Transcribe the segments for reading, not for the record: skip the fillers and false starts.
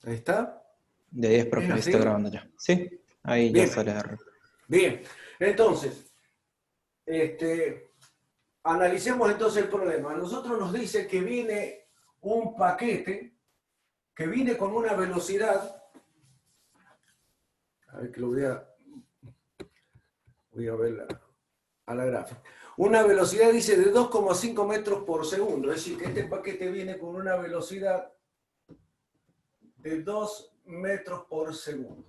Ahí está. De 10, ¿Es profe, ahí está así? grabando ya. Sí, ahí ya Bien, sale R. bien. Entonces, analicemos entonces el problema. A nosotros nos dice que viene un paquete que viene con una velocidad, a ver que voy a ver a la gráfica. Una velocidad dice de 2,5 metros por segundo, es decir, que este paquete viene con una velocidad de 2 metros por segundo.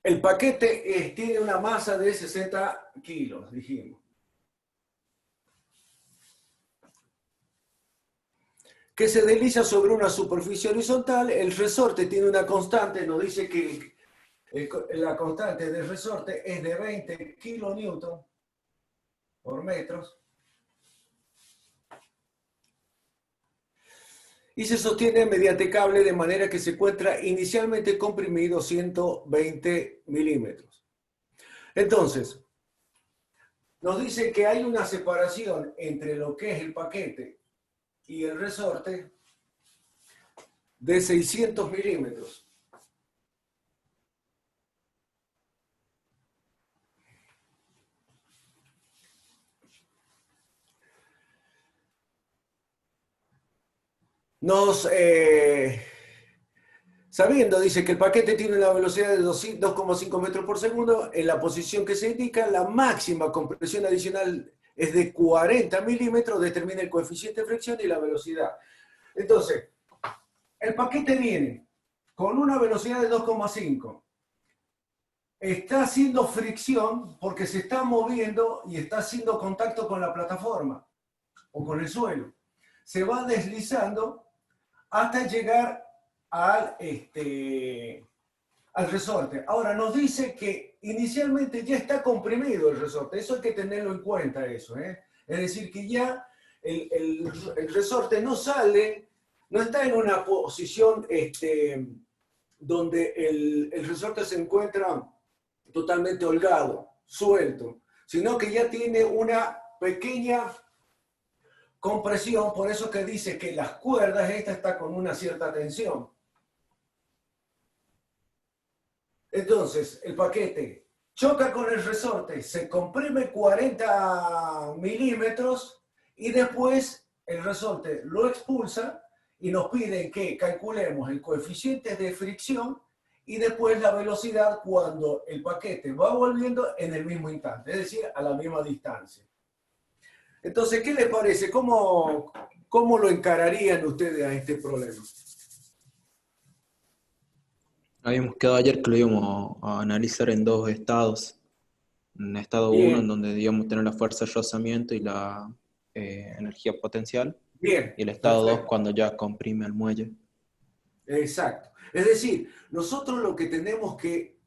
El paquete tiene una masa de 60 kilos, dijimos. Que se desliza sobre una superficie horizontal. El resorte tiene una constante, nos dice que la constante del resorte es de 20 kilonewton por metros. Y se sostiene mediante cable de manera que se encuentra inicialmente comprimido 120 milímetros. Entonces, nos dice que hay una separación entre lo que es el paquete y el resorte de 600 milímetros. Sabiendo, dice que el paquete tiene una velocidad de 2,5 metros por segundo, en la posición que se indica, la máxima compresión adicional es de 40 milímetros, determina el coeficiente de fricción y la velocidad. Entonces, el paquete viene con una velocidad de 2,5. Está haciendo fricción porque se está moviendo y está haciendo contacto con la plataforma o con el suelo. Se va deslizando hasta llegar al resorte. Ahora, nos dice que inicialmente ya está comprimido el resorte. Eso hay que tenerlo en cuenta, eso. Es decir, que ya el resorte no sale, no está en una posición donde el resorte se encuentra totalmente holgado, suelto, sino que ya tiene una pequeña compresión, por eso que dice que las cuerdas, esta está con una cierta tensión. Entonces, el paquete choca con el resorte, se comprime 40 milímetros y después el resorte lo expulsa y nos piden que calculemos el coeficiente de fricción y después la velocidad cuando el paquete va volviendo en el mismo instante, es decir, a la misma distancia. Entonces, ¿qué les parece? ¿Cómo lo encararían ustedes a este problema? Habíamos quedado ayer que lo íbamos a analizar en dos estados. En estado uno, en Bien, donde digamos tener la fuerza de rozamiento y la energía potencial. bien, Y el estado 2, perfecto. cuando ya comprime el muelle. Exacto. Es decir, nosotros lo que tenemos que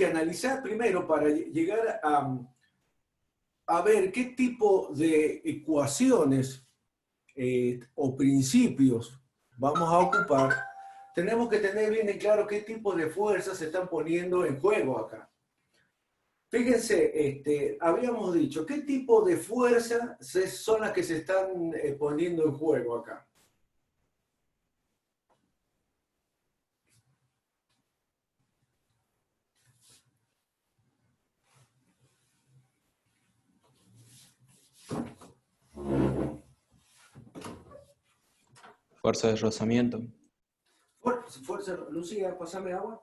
analizar primero para llegar a ver qué tipo de ecuaciones o principios vamos a ocupar, tenemos que tener bien en claro qué tipo de fuerzas se están poniendo en juego acá. Fíjense, habíamos dicho, ¿qué tipo de fuerzas son las que se están poniendo en juego acá? Fuerza de rozamiento. Fuerza, Lucía, pasame agua.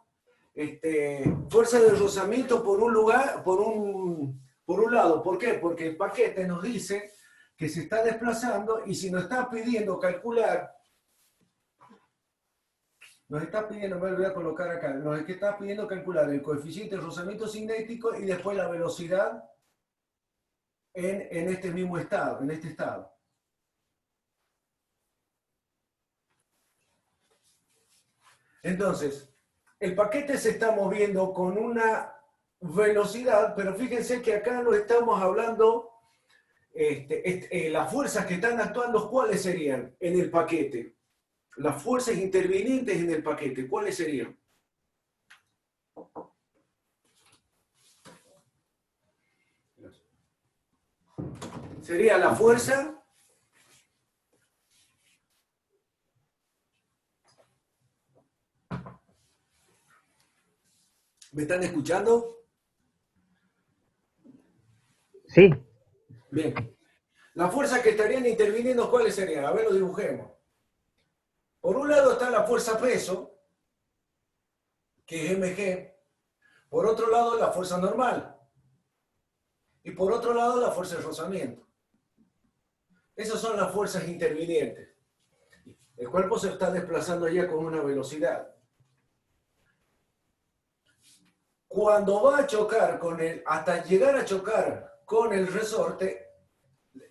Fuerza de rozamiento por un lugar, por un lado. ¿Por qué? Porque el paquete nos dice que se está desplazando y si nos está pidiendo calcular, nos está pidiendo, me lo voy a colocar acá, nos está pidiendo calcular el coeficiente de rozamiento cinético y después la velocidad en este mismo estado, en este estado. Entonces, el paquete se está moviendo con una velocidad, pero fíjense que acá lo estamos hablando, las fuerzas que están actuando, ¿cuáles serían en el paquete? Las fuerzas intervinientes en el paquete, ¿cuáles serían? Sería la fuerza ¿Me están escuchando? Sí, Bien. Las fuerzas que estarían interviniendo, ¿cuáles serían? A ver, lo dibujemos. Por un lado está la fuerza peso, que es mg. Por otro lado, la fuerza normal. Y por otro lado, la fuerza de rozamiento. Esas son las fuerzas intervinientes. El cuerpo se está desplazando ya con una velocidad. Cuando va a chocar con hasta llegar a chocar con el resorte,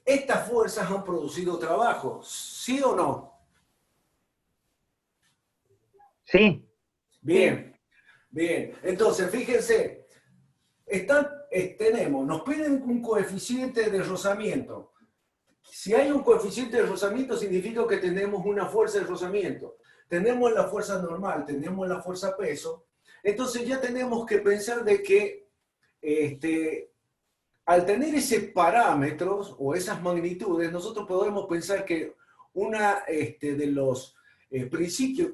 estas fuerzas han producido trabajo, ¿sí o no? sí, Bien, bien. Entonces, fíjense, nos piden un coeficiente de rozamiento. Si hay un coeficiente de rozamiento, significa que tenemos una fuerza de rozamiento. Tenemos la fuerza normal, tenemos la fuerza peso. Entonces ya tenemos que pensar de que al tener ese parámetros o esas magnitudes, nosotros podemos pensar que una de los principios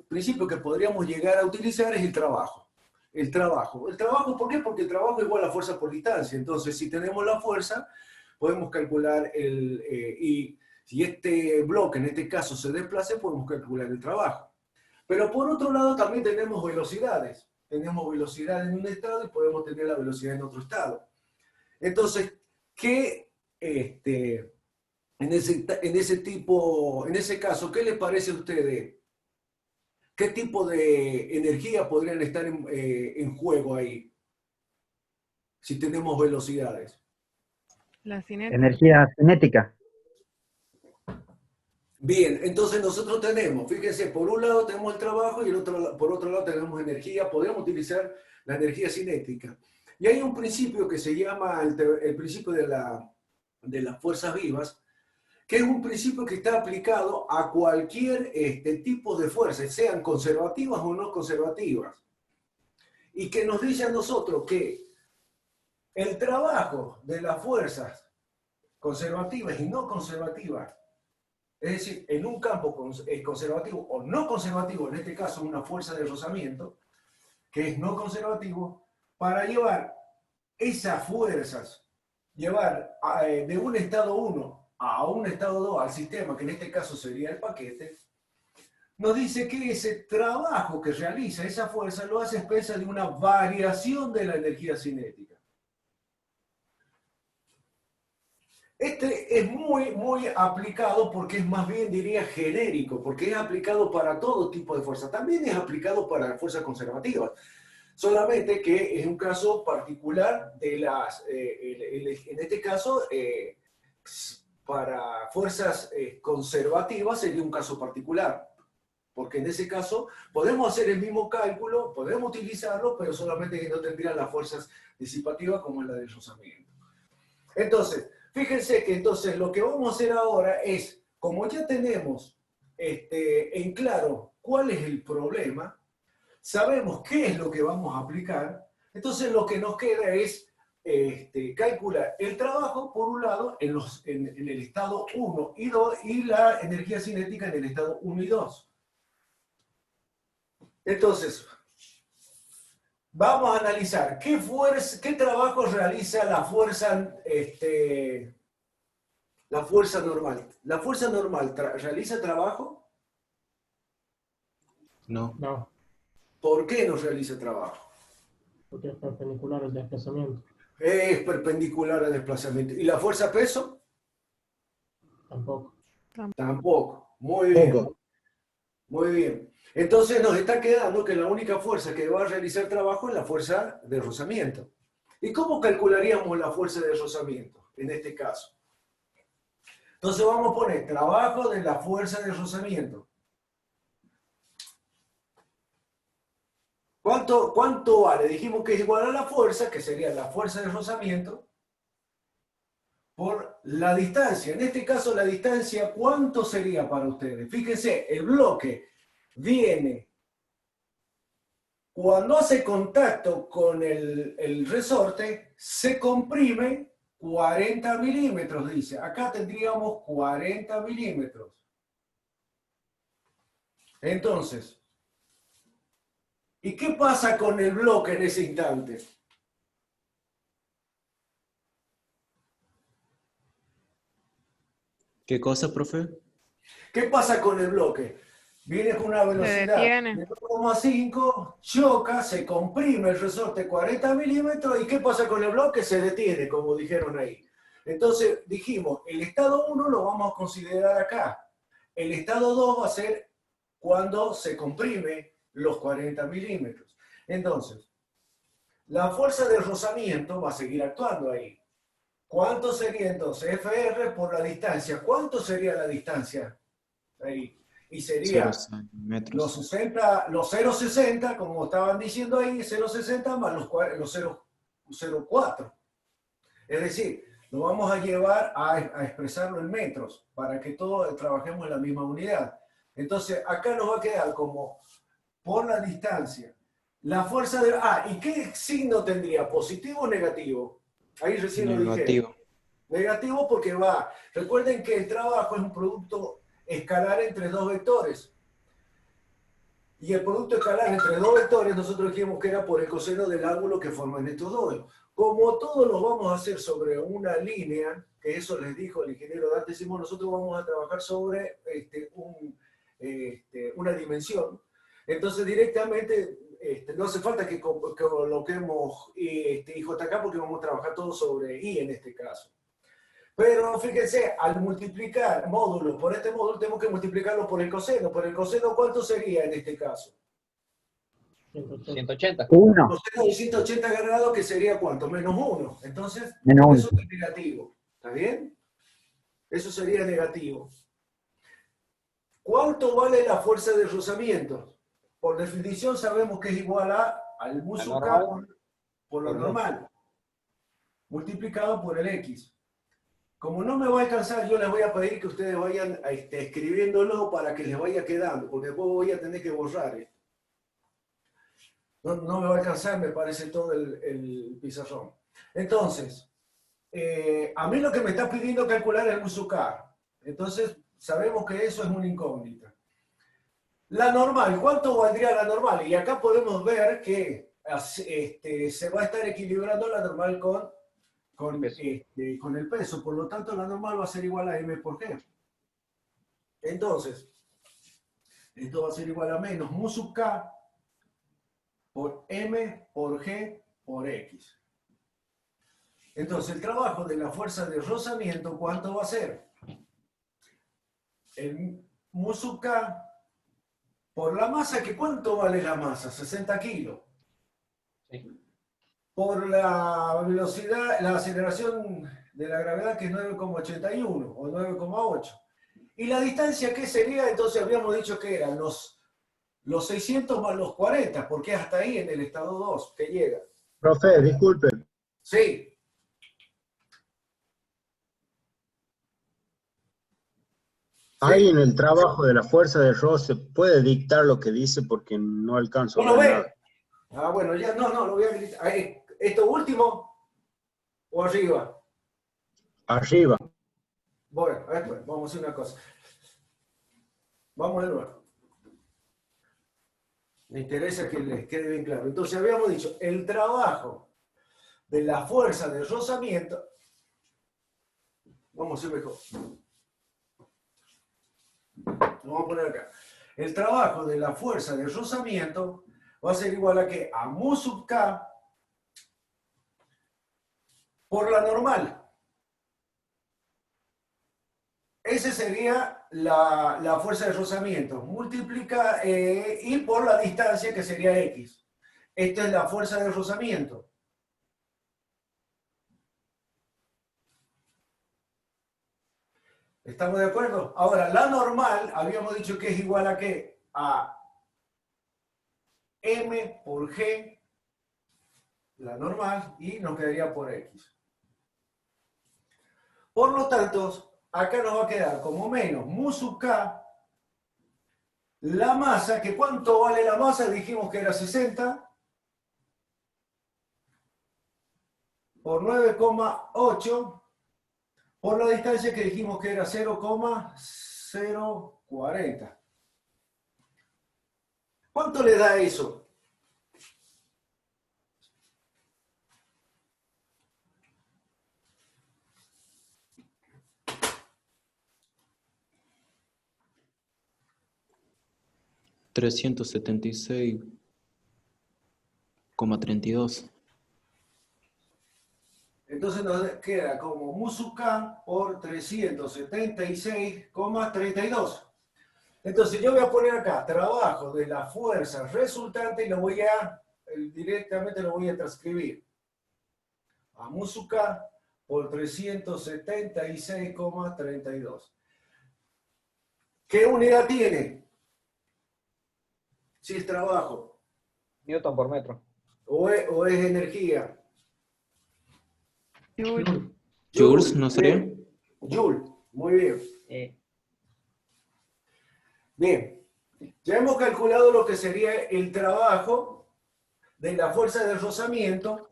que podríamos llegar a utilizar es el trabajo. El trabajo. ¿El trabajo por qué? Porque el trabajo es igual a fuerza por distancia. Entonces, si tenemos la fuerza, podemos calcular y si este bloque, en este caso, se desplace, podemos calcular el trabajo. Pero por otro lado, también tenemos velocidades. Tenemos velocidad en un estado y podemos tener la velocidad en otro estado. Entonces, en ese caso, ¿qué les parece a ustedes? ¿Qué tipo de energía podrían estar en juego ahí? Si tenemos velocidades. La cinética. energía cinética. Bien, entonces nosotros tenemos, fíjense, por un lado tenemos el trabajo y por otro lado tenemos energía. Podemos utilizar la energía cinética. Y hay un principio que se llama el principio de las fuerzas vivas, que es un principio que está aplicado a cualquier tipo de fuerzas, sean conservativas o no conservativas. Y que nos dice a nosotros que el trabajo de las fuerzas conservativas y no conservativas, es decir, en un campo conservativo o no conservativo, en este caso una fuerza de rozamiento, que es no conservativo, para llevar esas fuerzas, llevar de un estado 1 a un estado 2 al sistema, que en este caso sería el paquete, nos dice que ese trabajo que realiza esa fuerza lo hace expresa de una variación de la energía cinética. Este es muy aplicado porque es más bien, diría, genérico, porque es aplicado para todo tipo de fuerza. También es aplicado para fuerzas conservativas. Solamente que es un caso particular de en este caso, para fuerzas conservativas sería un caso particular. Porque en ese caso podemos hacer el mismo cálculo, podemos utilizarlo, pero solamente que no tendrían las fuerzas disipativas como la del rozamiento. Entonces, fíjense que entonces lo que vamos a hacer ahora es, como ya tenemos en claro cuál es el problema, sabemos qué es lo que vamos a aplicar, entonces lo que nos queda es calcular el trabajo, por un lado, en el estado 1 y 2, y la energía cinética en el estado 1 y 2. Entonces, vamos a analizar qué trabajo realiza la fuerza normal. ¿La fuerza normal realiza trabajo? No. No, ¿Por qué no realiza trabajo? porque es perpendicular al desplazamiento. Es perpendicular al desplazamiento. ¿Y la fuerza peso? Tampoco. Tampoco. Muy bien. Poco. Muy bien. Entonces nos está quedando que la única fuerza que va a realizar trabajo es la fuerza de rozamiento. ¿Y cómo calcularíamos la fuerza de rozamiento en este caso? Entonces vamos a poner trabajo de la fuerza de rozamiento. ¿Cuánto vale? Dijimos que es igual a la fuerza, que sería la fuerza de rozamiento, por la distancia. En este caso, la distancia, ¿cuánto sería para ustedes? Fíjense, el bloque viene, cuando hace contacto con el resorte, se comprime 40 milímetros, dice. Acá tendríamos 40 milímetros. Entonces, ¿Y qué pasa con el bloque en ese instante? ¿Qué cosa, profe? ¿Qué pasa con el bloque? Viene con una Se velocidad detiene. de 2,5, choca, se comprime el resorte 40 milímetros, ¿y qué pasa con el bloque? Se detiene, como dijeron ahí. Entonces dijimos, el estado 1 lo vamos a considerar acá. El estado 2 va a ser cuando se comprime los 40 milímetros. Entonces, la fuerza de rozamiento va a seguir actuando ahí. ¿Cuánto sería entonces? FR por la distancia. ¿Cuánto sería la distancia ahí? Y sería 0 metros. los 60, los 0,60, como estaban diciendo ahí, 0,60 más los 0,4. Es decir, lo vamos a llevar a expresarlo en metros para que todos trabajemos en la misma unidad. Entonces, acá nos va a quedar como por la distancia. La fuerza de... ¿y qué signo tendría? ¿Positivo o negativo? Ahí recién lo dije. Negativo. Negativo porque va. Recuerden que el trabajo es un producto escalar entre dos vectores. Y el producto escalar entre dos vectores, nosotros dijimos que era por el coseno del ángulo que forman estos dos. Como todos lo vamos a hacer sobre una línea, que eso les dijo el ingeniero Dante Simón, nosotros vamos a trabajar sobre una dimensión. Entonces directamente no hace falta que coloquemos IJK porque vamos a trabajar todo sobre I en este caso. Pero fíjense, al multiplicar módulo por este módulo, tenemos que multiplicarlo por el coseno. ¿Por el coseno cuánto sería en este caso? 180. 1. Coseno de 180 grados, que sería ¿cuánto? Menos 1. Entonces, Menos por uno. eso es negativo. ¿Está bien? Eso sería negativo. ¿Cuánto vale la fuerza de rozamiento? Por definición sabemos que es igual al mu sub k por lo normal, multiplicado por el x. Como no me va a alcanzar, yo les voy a pedir que ustedes vayan escribiéndolo para que les vaya quedando, porque después voy a tener que borrar esto. No me va a alcanzar, me parece todo el pizarrón. Entonces, a mí lo que me está pidiendo calcular es el mu sub k. Entonces, sabemos que eso es una incógnita. La normal, ¿cuánto valdría la normal? Y acá podemos ver que se va a estar equilibrando la normal con el peso. Por lo tanto, la normal va a ser igual a m por g. Entonces, esto va a ser igual a menos mu sub k por m por g por x. Entonces, el trabajo de la fuerza de rozamiento, ¿cuánto va a ser? El mu sub k por la masa, que ¿cuánto vale la masa? 60 kilos. Sí. Por la velocidad, la aceleración de la gravedad, que es 9,81 o 9,8. ¿Y la distancia qué sería? Entonces habíamos dicho que eran los 600 más los 40, porque hasta ahí en el estado 2 que llega. Profe, disculpe. Sí. Ahí en el trabajo de la fuerza de roce puede dictar lo que dice porque no alcanzo ¿No a lo ver ve? nada. Bueno, ya no, lo voy a gritar. ¿Esto último o arriba? Arriba. Bueno, vamos a hacer una cosa. Vamos de nuevo. Me interesa que les quede bien claro. Entonces habíamos dicho, el trabajo de la fuerza de rozamiento, vamos a hacer mejor. Lo vamos a poner acá. El trabajo de la fuerza de rozamiento va a ser igual a que a mu sub k por la normal. Esa sería la fuerza de rozamiento. Multiplica y por la distancia, que sería x. Esta es la fuerza de rozamiento. ¿Estamos de acuerdo? Ahora, la normal, habíamos dicho que es igual a ¿qué? A m por g, la normal, y nos quedaría por x. Por lo tanto, acá nos va a quedar como menos mu sub k, la masa, que ¿cuánto vale la masa? Dijimos que era 60, por 9,8, por la distancia que dijimos que era 0,040. ¿Cuánto le da eso? 376,32. Entonces nos queda como Musuka por 376,32. Entonces yo voy a poner acá trabajo de la fuerza resultante y directamente lo voy a transcribir a Musuka por 376,32. ¿Qué unidad tiene? Si es trabajo. Newton por metro. ¿O es energía? Joule. Joules, ¿no sería? Bien. Joule, muy bien. Bien, ya hemos calculado lo que sería el trabajo de la fuerza de rozamiento.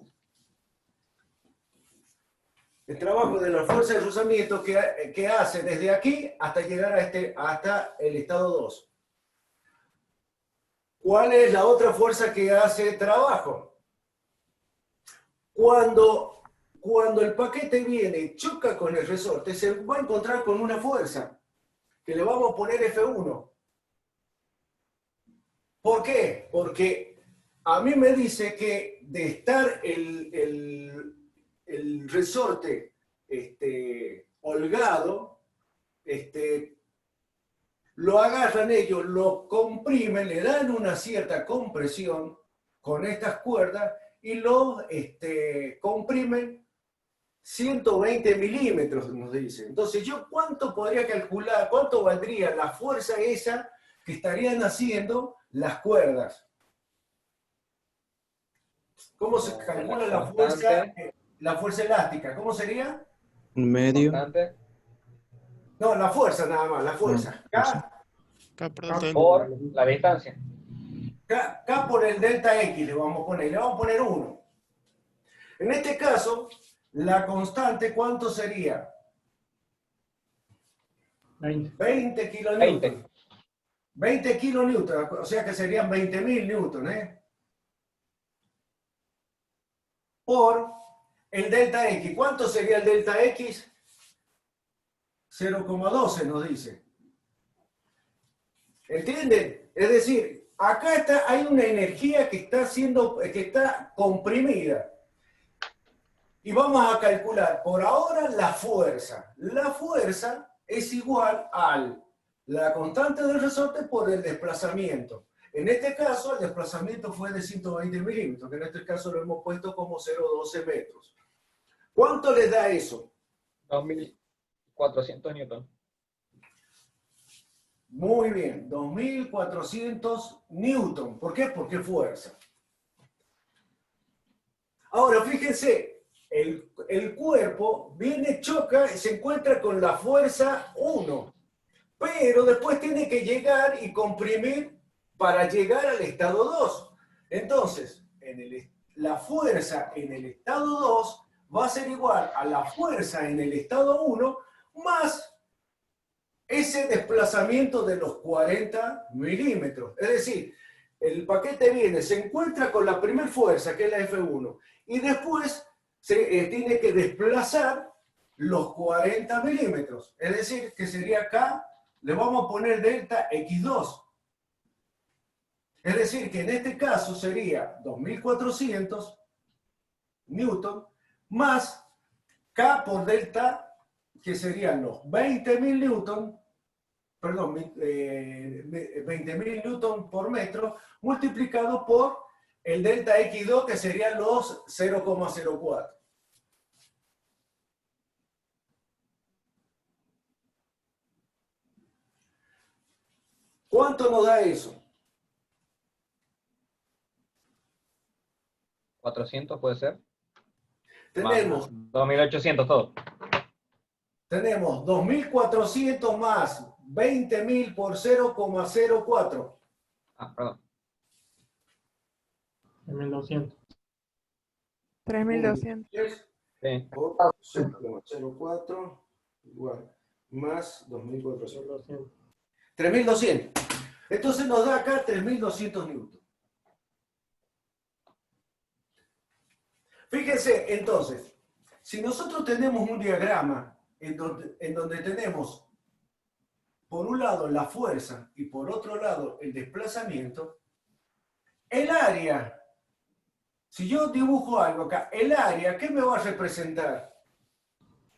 El trabajo de la fuerza de rozamiento que hace desde aquí hasta llegar hasta el estado 2. ¿Cuál es la otra fuerza que hace trabajo? Cuando el paquete viene y choca con el resorte, se va a encontrar con una fuerza que le vamos a poner F1. ¿Por qué? Porque a mí me dice que de estar el resorte holgado, lo agarran ellos, lo comprimen, le dan una cierta compresión con estas cuerdas y lo comprimen 120 milímetros, nos dice. Entonces, ¿yo cuánto podría calcular, cuánto valdría la fuerza esa que estarían haciendo las cuerdas? ¿Cómo se calcula la fuerza elástica? ¿Cómo sería? Un medio. Constante No, la fuerza nada más, la fuerza. K por delta N. por la distancia. K por el delta X le vamos a poner 1. En este caso, la constante, ¿cuánto sería? 20 kilonewton. 20 kilonewton, o sea que serían 20.000 newton, por el delta X. ¿Cuánto sería el delta X? 0,12 nos dice. ¿Entienden? Es decir, acá hay una energía que está comprimida. Y vamos a calcular por ahora la fuerza. La fuerza es igual a la constante del resorte por el desplazamiento. En este caso, el desplazamiento fue de 120 milímetros, que en este caso lo hemos puesto como 0,12 metros. ¿Cuánto les da eso? 2.400 newton. Muy bien, 2.400 newton. ¿Por qué? Porque fuerza. Ahora, fíjense, el cuerpo viene, choca y se encuentra con la fuerza 1, pero después tiene que llegar y comprimir para llegar al estado 2. Entonces, la fuerza en el estado 2 va a ser igual a la fuerza en el estado 1 más ese desplazamiento de los 40 milímetros. Es decir, el paquete viene, se encuentra con la primera fuerza, que es la F1, y después tiene que desplazar los 40 milímetros. Es decir, que sería acá, le vamos a poner delta X2. Es decir, que en este caso sería 2.400 newton más K por delta, que serían los 20.000 newton, perdón, 20.000 newton por metro, multiplicado por el delta X2, que serían los 0,04. ¿Cuánto nos da eso? 400 puede ser. Tenemos 2.800 todo. Tenemos 2.400 más 20.000 por 0,04. Perdón. 3.200. 3.200. Sí. Por 0,04 igual más 2.400. 3.200. Entonces nos da acá 3.200 newton. Fíjense, entonces, si nosotros tenemos un diagrama en donde tenemos por un lado la fuerza y por otro lado el desplazamiento, el área, si yo dibujo algo acá, el área, ¿qué me va a representar?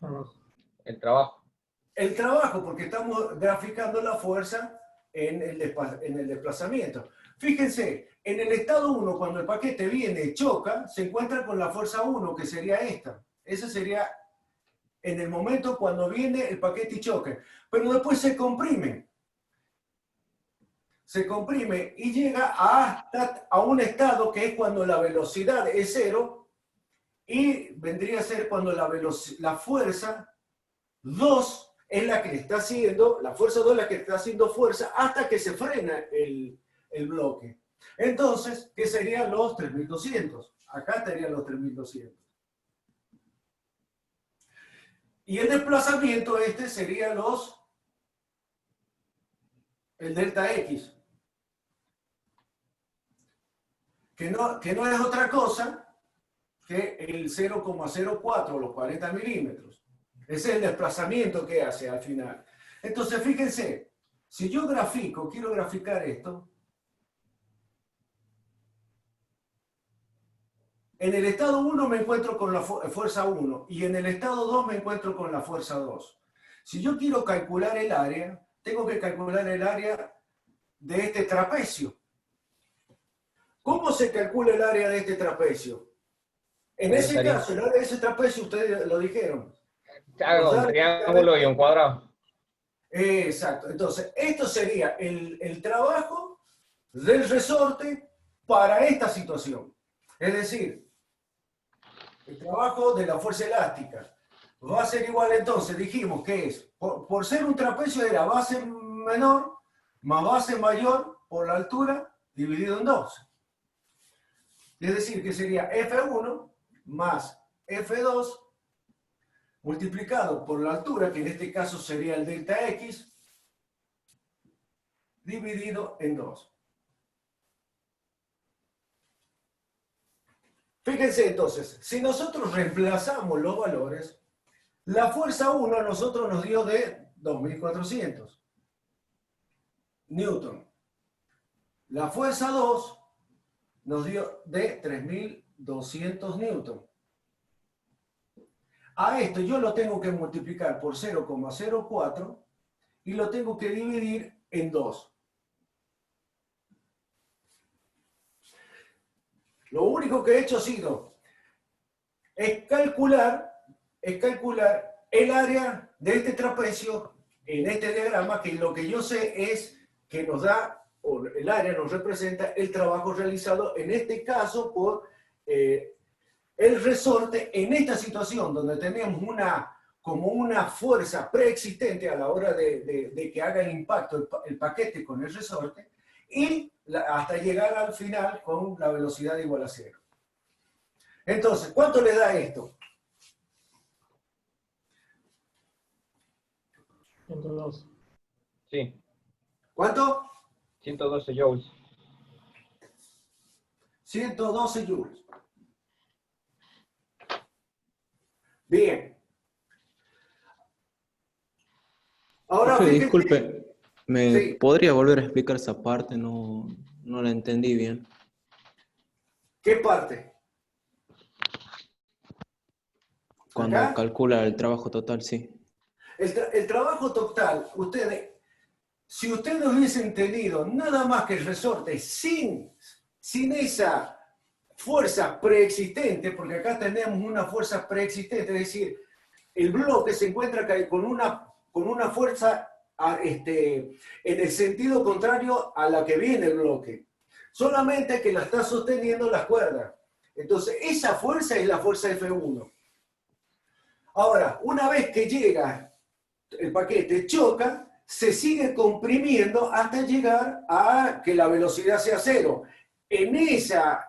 Vamos. El trabajo. El trabajo, porque estamos graficando la fuerza en el desplazamiento. Fíjense, en el estado 1, cuando el paquete viene, choca, se encuentra con la fuerza 1, que sería esta. Ese sería en el momento cuando viene el paquete y choque. Pero después se comprime. Se comprime y llega a un estado que es cuando la velocidad es 0 y vendría a ser cuando la fuerza 2 es la que está haciendo, la fuerza 2 es la que está haciendo fuerza hasta que se frena el bloque. Entonces, ¿qué serían los 3200? Acá estarían los 3200. Y el desplazamiento sería el delta X. Que no es otra cosa que el 0,04, los 40 milímetros. Ese es el desplazamiento que hace al final. Entonces, fíjense, si yo quiero graficar esto, en el estado 1 me encuentro con la fuerza 1 y en el estado 2 me encuentro con la fuerza 2. Si yo quiero calcular el área, tengo que calcular el área de este trapecio. ¿Cómo se calcula el área de este trapecio? En ese caso, el área de ese trapecio, ustedes lo dijeron. Hago un triángulo y un cuadrado. Exacto. Entonces, esto sería el trabajo del resorte para esta situación. Es decir, el trabajo de la fuerza elástica va a ser igual, entonces, dijimos que es, por ser un trapecio era base menor más base mayor por la altura dividido en 2. Es decir, que sería F1 más F2 multiplicado por la altura, que en este caso sería el delta X, dividido en 2. Fíjense entonces, si nosotros reemplazamos los valores, la fuerza 1 a nosotros nos dio de 2400 Newton. La fuerza 2 nos dio de 3200 Newton. A esto yo lo tengo que multiplicar por 0,04 y lo tengo que dividir en 2. Lo único que he hecho ha sido calcular el área de este trapecio en este diagrama, que lo que yo sé es que nos da, o el área nos representa el trabajo realizado, en este caso por el resorte, en esta situación donde tenemos como una fuerza preexistente a la hora de que haga el impacto el paquete con el resorte, y hasta llegar al final con la velocidad igual a 0. Entonces, ¿cuánto le da esto? 112. Sí, ¿Cuánto? 112 joules. 112 joules. Bien. Ahora, Profe, fíjense- disculpe, ¿me Sí. podría volver a explicar esa parte? No la entendí bien. ¿Qué parte? Cuando ¿Acá? calcula el trabajo total, sí. El trabajo total, si ustedes hubiesen tenido nada más que el resorte sin esa fuerza preexistente, porque acá tenemos una fuerza preexistente, es decir, el bloque se encuentra con una fuerza en el sentido contrario a la que viene el bloque. Solamente que la está sosteniendo las cuerdas. Entonces, esa fuerza es la fuerza F1. Ahora, una vez que llega el paquete, choca, se sigue comprimiendo hasta llegar a que la velocidad sea 0. En esa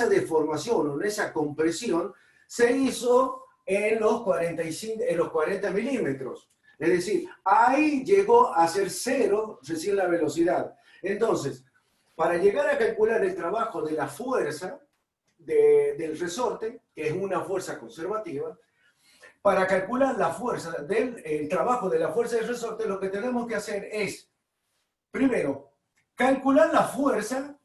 deformación o en esa compresión se hizo en los 40 milímetros. Es decir, ahí llegó a ser 0 recién la velocidad. Entonces, para llegar a calcular el trabajo de la fuerza del resorte, que es una fuerza conservativa, para calcular la fuerza el trabajo de la fuerza del resorte, lo que tenemos que hacer es, primero, calcular la fuerza,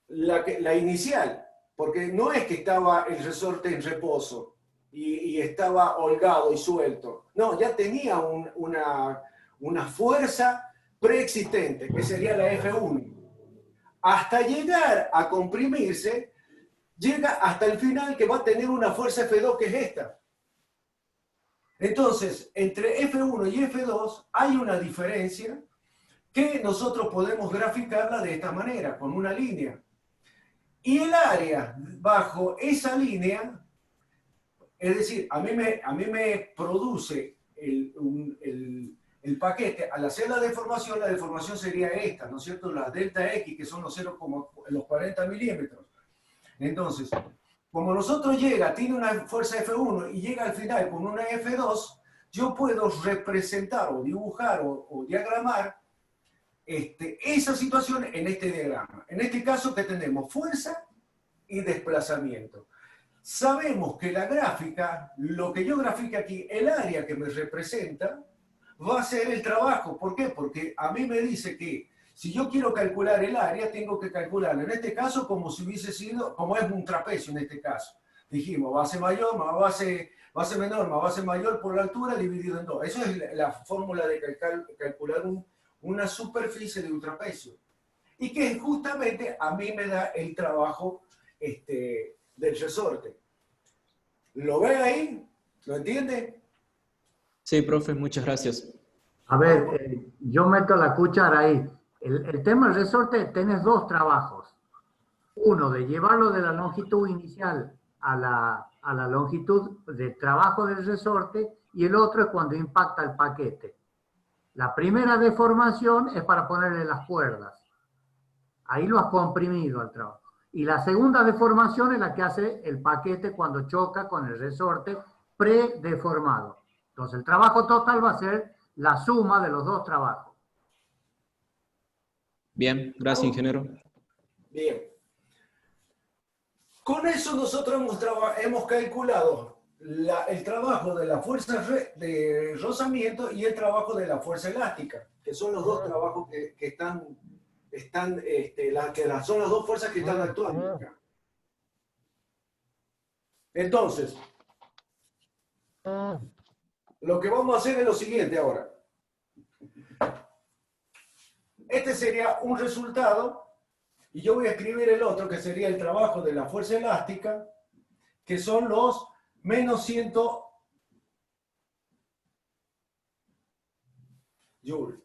la inicial, porque no es que estaba el resorte en reposo y estaba holgado y suelto. No, ya tenía una fuerza preexistente, que sería la F1. Hasta llegar a comprimirse, llega hasta el final que va a tener una fuerza F2, que es esta. Entonces, entre F1 y F2 hay una diferencia que nosotros podemos graficarla de esta manera, con una línea. Y el área bajo esa línea, es decir, a mí me produce el paquete, al hacer la deformación sería esta, ¿no es cierto? La delta X, que son los 40 milímetros. Entonces, como nosotros tiene una fuerza F1 y llega al final con una F2, yo puedo representar o dibujar o diagramar esa situación en este diagrama. En este caso que tenemos fuerza y desplazamiento. Sabemos que la gráfica, lo que yo grafique aquí, el área que me representa, va a ser el trabajo. ¿Por qué? Porque a mí me dice que si yo quiero calcular el área, tengo que calcularlo. En este caso, como si hubiese sido, como es un trapecio en este caso. Dijimos, base mayor más base menor más base mayor por la altura dividido en 2. Eso es la fórmula de calcular una superficie de un trapecio. Y que justamente a mí me da el trabajo del resorte. ¿Lo ven ahí? ¿Lo entiende? Sí, profe, muchas gracias. A ver, yo meto la cuchara ahí. El tema del resorte, tenés dos trabajos. Uno, de llevarlo de la longitud inicial a la longitud de trabajo del resorte, y el otro es cuando impacta el paquete. La primera deformación es para ponerle las cuerdas. Ahí lo has comprimido al trabajo. Y la segunda deformación es la que hace el paquete cuando choca con el resorte predeformado. Entonces el trabajo total va a ser la suma de los dos trabajos. Bien, gracias, ingeniero. Bien. Con eso nosotros hemos calculado el trabajo de la fuerza de rozamiento y el trabajo de la fuerza elástica, que son los dos trabajos que son las dos fuerzas que están actuando acá. Entonces, lo que vamos a hacer es lo siguiente ahora. Este sería un resultado, y yo voy a escribir el otro, que sería el trabajo de la fuerza elástica, que son los menos 100 joules.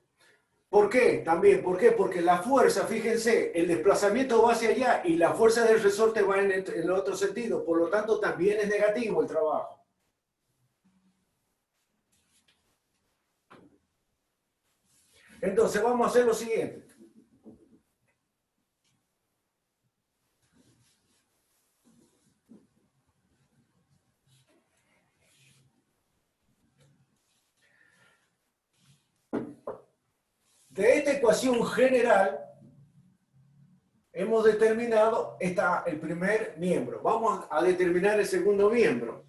¿Por qué? También, ¿por qué? Porque la fuerza, fíjense, el desplazamiento va hacia allá y la fuerza del resorte va en el otro sentido, por lo tanto también es negativo el trabajo. Entonces vamos a hacer lo siguiente. De esta ecuación general hemos determinado el primer miembro. Vamos a determinar el segundo miembro,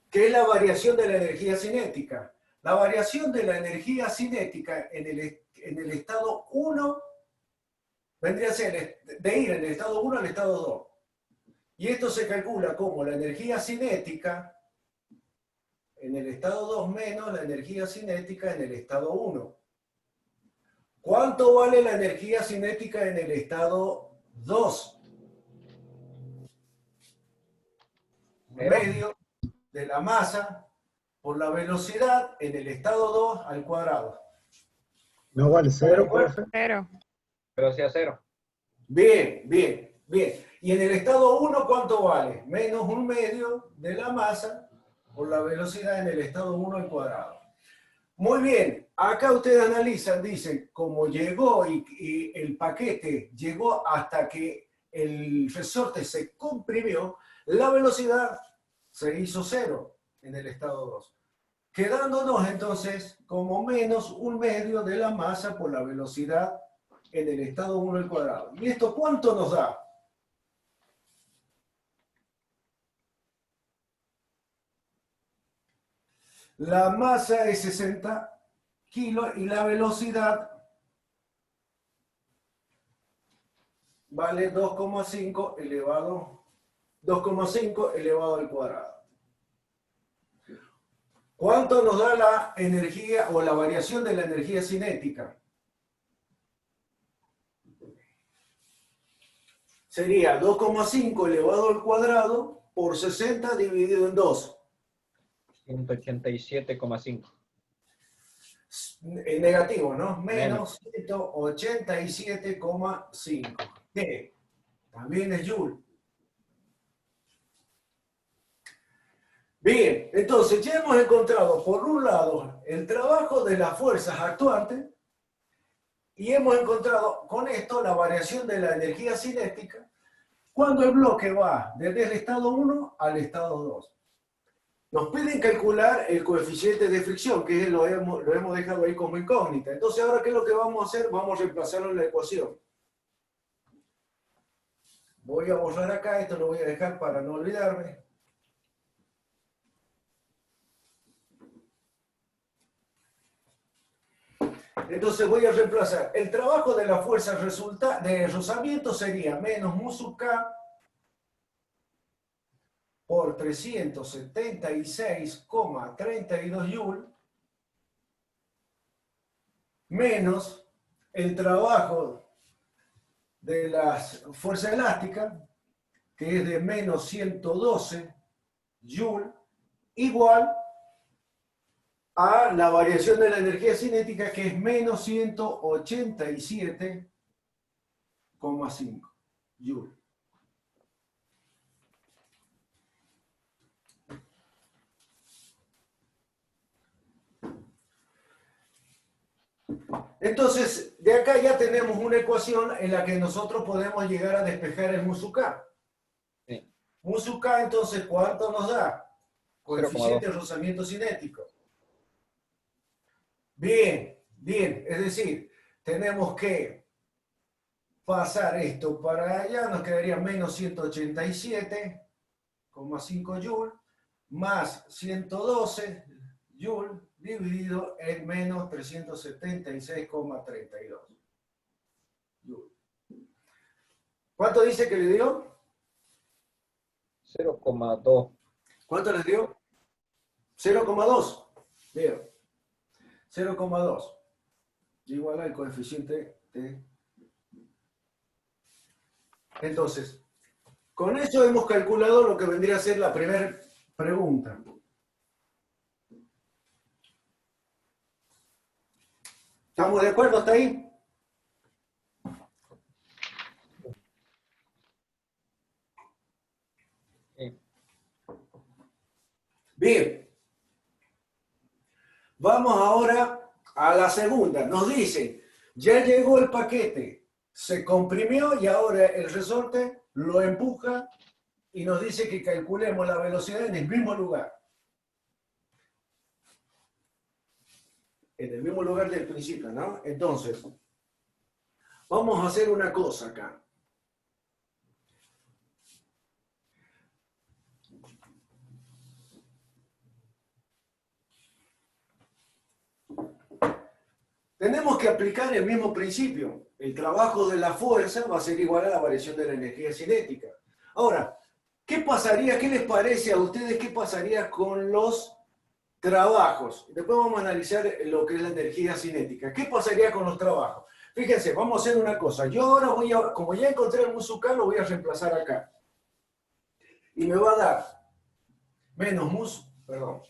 que es la variación de la energía cinética. La variación de la energía cinética en el estado 1 vendría a ser de ir en el estado 1 al estado 2. Y esto se calcula como la energía cinética en el estado 2 menos la energía cinética en el estado 1. ¿Cuánto vale la energía cinética en el estado 2? Medio de la masa por la velocidad en el estado 2 al cuadrado. ¿No vale cero, profe? Cero. Velocidad cero. Bien, bien, bien. Y en el estado 1, ¿cuánto vale? Menos un medio de la masa por la velocidad en el estado 1 al cuadrado. Muy bien, acá ustedes analizan, dicen, como llegó y el paquete llegó hasta que el resorte se comprimió, la velocidad se hizo 0 en el estado 2. Quedándonos entonces como menos un medio de la masa por la velocidad en el estado 1 al cuadrado. ¿Y esto cuánto nos da? La masa es 60 kilos y la velocidad vale 2,5 elevado al cuadrado. ¿Cuánto nos da la energía o la variación de la energía cinética? Sería 2,5 elevado al cuadrado por 60 dividido en 2. 187,5. En negativo, ¿no? Menos 187,5. ¿Qué? También es Joule. Bien, entonces ya hemos encontrado, por un lado, el trabajo de las fuerzas actuantes y hemos encontrado con esto la variación de la energía cinética cuando el bloque va desde el estado 1 al estado 2. Nos piden calcular el coeficiente de fricción, que lo hemos dejado ahí como incógnita. Entonces, ahora, ¿qué es lo que vamos a hacer? Vamos a reemplazarlo en la ecuación. Voy a borrar acá, esto lo voy a dejar para no olvidarme. Entonces voy a reemplazar. El trabajo de la fuerza de rozamiento sería menos mu sub k por 376,32 Joule menos el trabajo de la fuerza elástica, que es de menos 112 Joule, igual a la variación de la energía cinética, que es menos 187,5 Joule. Entonces, de acá ya tenemos una ecuación en la que nosotros podemos llegar a despejar el mu sub k. Sí. Mu sub k, entonces, ¿cuánto nos da? Coeficiente de 0,2. rozamiento cinético. Bien, bien. Es decir, tenemos que pasar esto para allá, nos quedaría menos 187,5 Joule más 112 Joule dividido en menos 376,32 Joule. ¿Cuánto dice que le dio? 0,2. ¿Cuánto les dio? 0,2. Bien. 0,2. Igual al coeficiente de... Entonces, con eso hemos calculado lo que vendría a ser la primera pregunta. ¿Estamos de acuerdo hasta ahí? Sí. Bien. Vamos ahora a la segunda. Nos dice, ya llegó el paquete, se comprimió y ahora el resorte lo empuja y nos dice que calculemos la velocidad en el mismo lugar. En el mismo lugar del principio, ¿no? Entonces, vamos a hacer una cosa acá. Tenemos que aplicar el mismo principio. El trabajo de la fuerza va a ser igual a la variación de la energía cinética. Ahora, ¿qué pasaría? ¿Qué les parece a ustedes? ¿Qué pasaría con los trabajos? Después vamos a analizar lo que es la energía cinética. ¿Qué pasaría con los trabajos? Fíjense, vamos a hacer una cosa. Yo ahora voy a, como ya encontré el mu sub k, lo voy a reemplazar acá. Y me va a dar menos mu, perdón.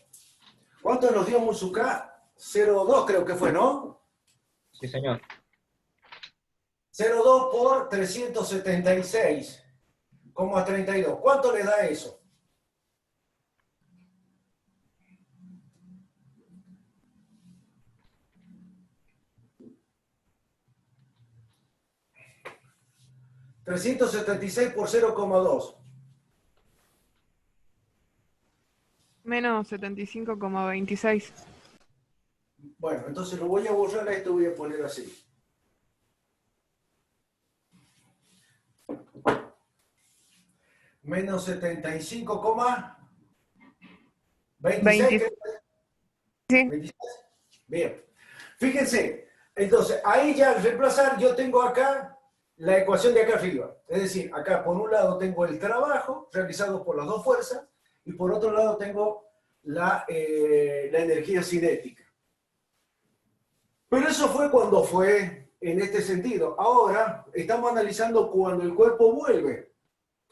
¿Cuánto nos dio mu sub k? 0,2 creo que fue, ¿no? Sí, señor. 0,2 por 376,32. ¿Cuánto le da eso? $376 por 0,2. Menos 75,26. Bueno, entonces lo voy a borrar a esto, voy a poner así. Menos 75,26. Sí. 26. Bien. Fíjense, entonces, ahí ya al reemplazar, yo tengo acá la ecuación de acá arriba. Es decir, acá por un lado tengo el trabajo realizado por las dos fuerzas y por otro lado tengo la energía cinética. Pero eso fue cuando fue en este sentido. Ahora estamos analizando cuando el cuerpo vuelve.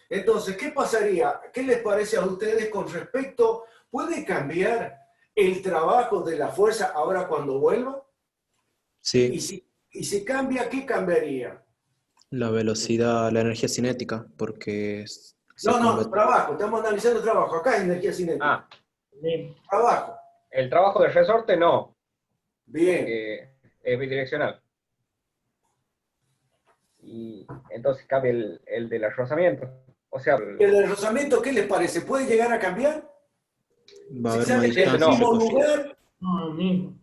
Entonces, ¿qué pasaría? ¿Qué les parece a ustedes con respecto? ¿Puede cambiar el trabajo de la fuerza ahora cuando vuelva? Sí, Y si cambia, ¿qué cambiaría? la velocidad, la energía cinética, porque se No, convierte- trabajo. Estamos analizando trabajo. Acá es energía cinética. Ah, Bien. Trabajo. el trabajo del resorte no, Bien. porque es bidireccional. Y entonces cambia el del rozamiento. O sea, ¿El rozamiento qué les parece? ¿Puede llegar a cambiar? va a haber Si más sale del distancia. no. mismo entre lugar, No, el mismo.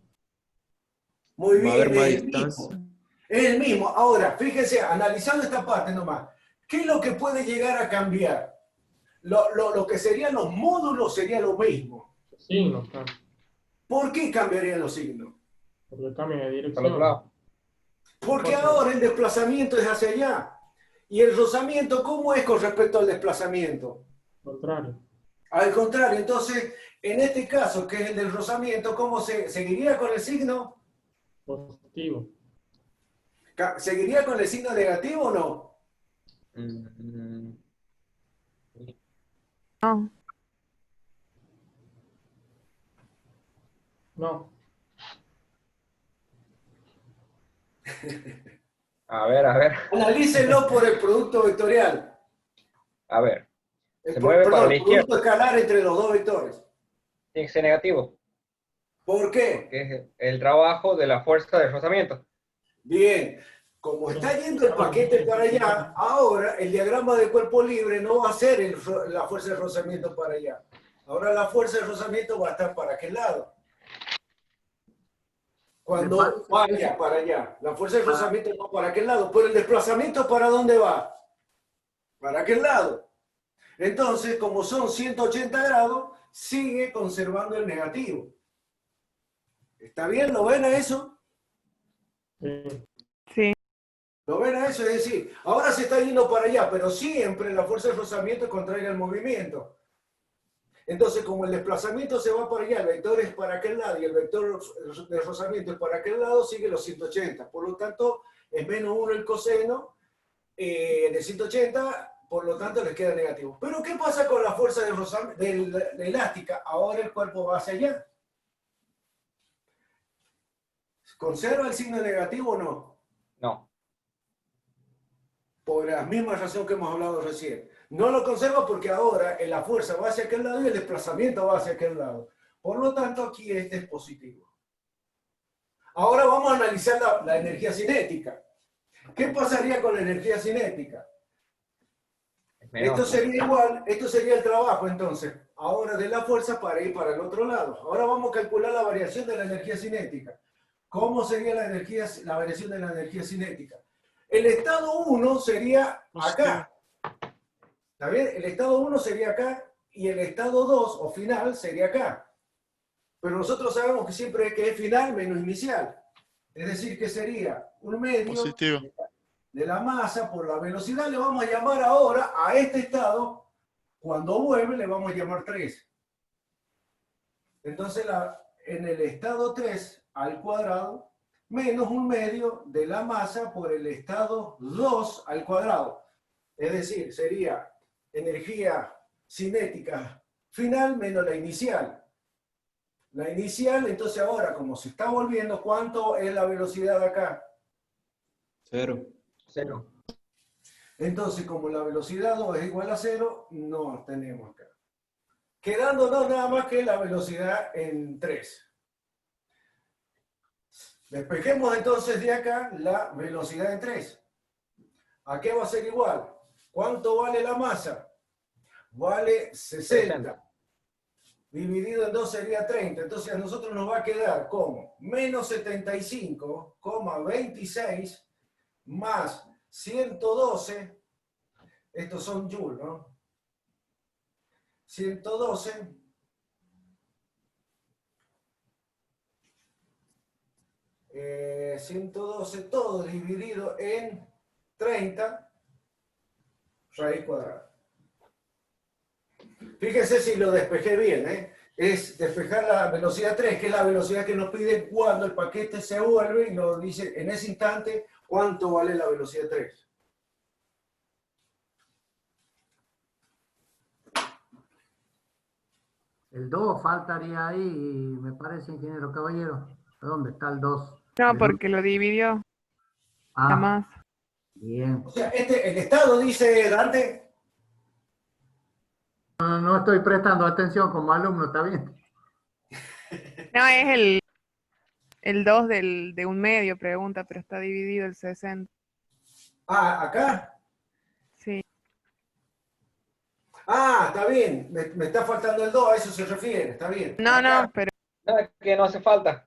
muy Va a bien, haber más es el distancia. mismo. Es el mismo. Ahora, fíjense, analizando esta parte nomás, ¿qué es lo que puede llegar a cambiar? Lo que serían los módulos sería lo mismo. Signos, claro. ¿Por qué cambiarían los signos? Porque cambia de al otro dirección. lado. Porque Porque- ahora el desplazamiento es hacia allá. ¿Y el rozamiento cómo es con respecto al desplazamiento? Contrario. Al contrario, entonces, en este caso, que es el del rozamiento, ¿cómo seguiría con el signo? Positivo. ¿Seguiría con el signo negativo o no? Mm, No. No. A ver, Analícenlo por el producto vectorial. a ver. Se mueve para Perdón, la el producto izquierda. escalar entre los dos vectores. Tiene que ser negativo, ¿Por qué? que es el trabajo de la fuerza de rozamiento. Bien, como está yendo el paquete para allá, ahora el diagrama de cuerpo libre no va a ser la fuerza de rozamiento para allá. Ahora la fuerza de rozamiento va a estar para aquel lado. Cuando vaya para allá, la fuerza de rozamiento va para aquel lado, pero el desplazamiento ¿para dónde va? Para aquel lado. Entonces, como son 180 grados, sigue conservando el negativo. ¿Está bien? ¿Lo ven a eso? Sí. Sí. ¿Lo ven a eso? Es decir, ahora se está yendo para allá, pero siempre la fuerza de rozamiento es contraria al movimiento. Entonces, como el desplazamiento se va para allá, el vector es para aquel lado y el vector de rozamiento es para aquel lado, sigue los 180. Por lo tanto, es menos 1 el coseno de 180, por lo tanto les queda negativo. Pero ¿qué pasa con la fuerza de elástica? Ahora el cuerpo va hacia allá. ¿Conserva el signo negativo o no? No. Por la misma razón que hemos hablado recién. No lo conserva porque ahora la fuerza va hacia aquel lado y el desplazamiento va hacia aquel lado. Por lo tanto, aquí este es positivo. Ahora vamos a analizar la energía cinética. ¿Qué pasaría con la energía cinética? Es menor. Esto sería igual, esto sería el trabajo entonces, ahora de la fuerza para ir para el otro lado. Ahora vamos a calcular la variación de la energía cinética. ¿Cómo sería la variación de la energía cinética? El estado 1 sería acá. ¿Está bien? El estado 1 sería acá y el estado 2 o final sería acá. Pero nosotros sabemos que siempre que es final menos inicial. Es decir, que sería un medio Positivo. de la masa por la velocidad. Le vamos a llamar ahora a este estado, cuando vuelve le vamos a llamar 3. Entonces en el estado 3 al cuadrado menos un medio de la masa por el estado 2 al cuadrado. Es decir, sería energía cinética final menos la inicial. La inicial, entonces ahora, como se está volviendo, ¿cuánto es la velocidad acá? 0. 0. Entonces, como la velocidad 2 es igual a 0, no tenemos acá. Quedándonos nada más que la velocidad en 3. Despejemos entonces de acá la velocidad en 3. ¿A qué va a ser igual? ¿Cuánto vale la masa? Vale 60. Dividido en 2 sería 30. Entonces a nosotros nos va a quedar como menos 75,26 más 112. Estos son joules, ¿no? 112 112 todo dividido en 30 raíz cuadrada. Fíjense si lo despejé bien, ¿eh? Es despejar la velocidad 3, que es la velocidad que nos pide cuando el paquete se vuelve y nos dice en ese instante cuánto vale la velocidad 3. El 2 faltaría ahí, me parece, ingeniero Caballero. ¿Dónde está el 2? No, porque lo dividió la Ah, masa. bien. O sea, el estado dice, Dante, No estoy prestando atención como alumno, ¿está bien? No, es el 2 de un medio, pregunta, pero está dividido el 60. acá. Sí. Está bien, me está faltando el 2, a eso se refiere, está bien. No, Acá. no, pero No, es que no hace falta.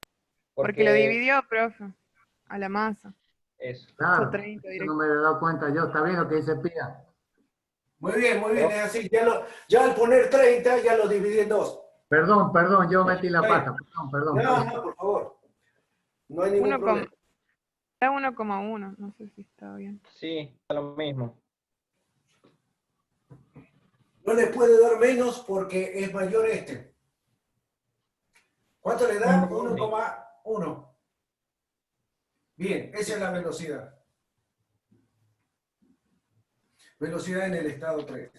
porque lo dividió, profe, a la masa. Eso. Claro, Hizo 30 eso no me había dado cuenta yo. ¿Está bien lo que dice Pía? Muy bien, es así. Ya al poner 30, ya lo dividí en 2. Perdón, yo metí la pata. Perdón. No, por favor. No hay ningún problema. Está 1,1, no sé si está bien. Sí, es lo mismo. No le puede dar menos porque es mayor este. ¿Cuánto le da? 1,1. Bien, esa es la velocidad. Velocidad en el estado 3.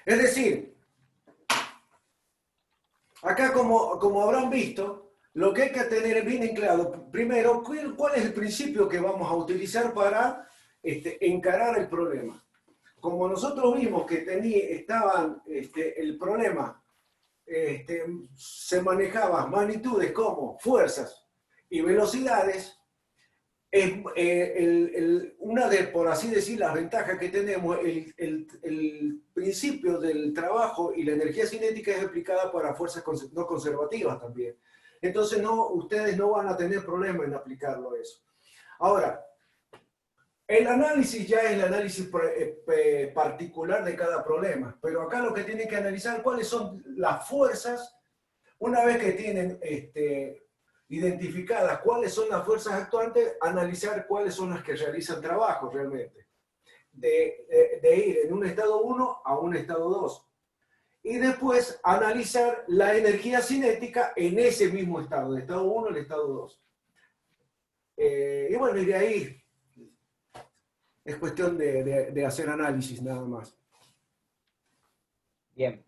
Es decir, acá como habrán visto, lo que hay que tener bien en claro, primero, ¿cuál es el principio que vamos a utilizar para encarar el problema? Como nosotros vimos que el problema se manejaba magnitudes como fuerzas y velocidades, por así decir, las ventajas que tenemos, el principio del trabajo y la energía cinética es aplicada para fuerzas no conservativas también. Entonces ustedes no van a tener problema en aplicarlo a eso. Ahora, el análisis ya es el análisis particular de cada problema, pero acá lo que tienen que analizar cuáles son las fuerzas, una vez que tienen identificadas cuáles son las fuerzas actuantes, analizar cuáles son las que realizan trabajo realmente. De ir en un estado 1 a un estado 2. Y después analizar la energía cinética en ese mismo estado, de estado 1 al estado 2. Y bueno, y de ahí es cuestión de hacer análisis nada más. Bien.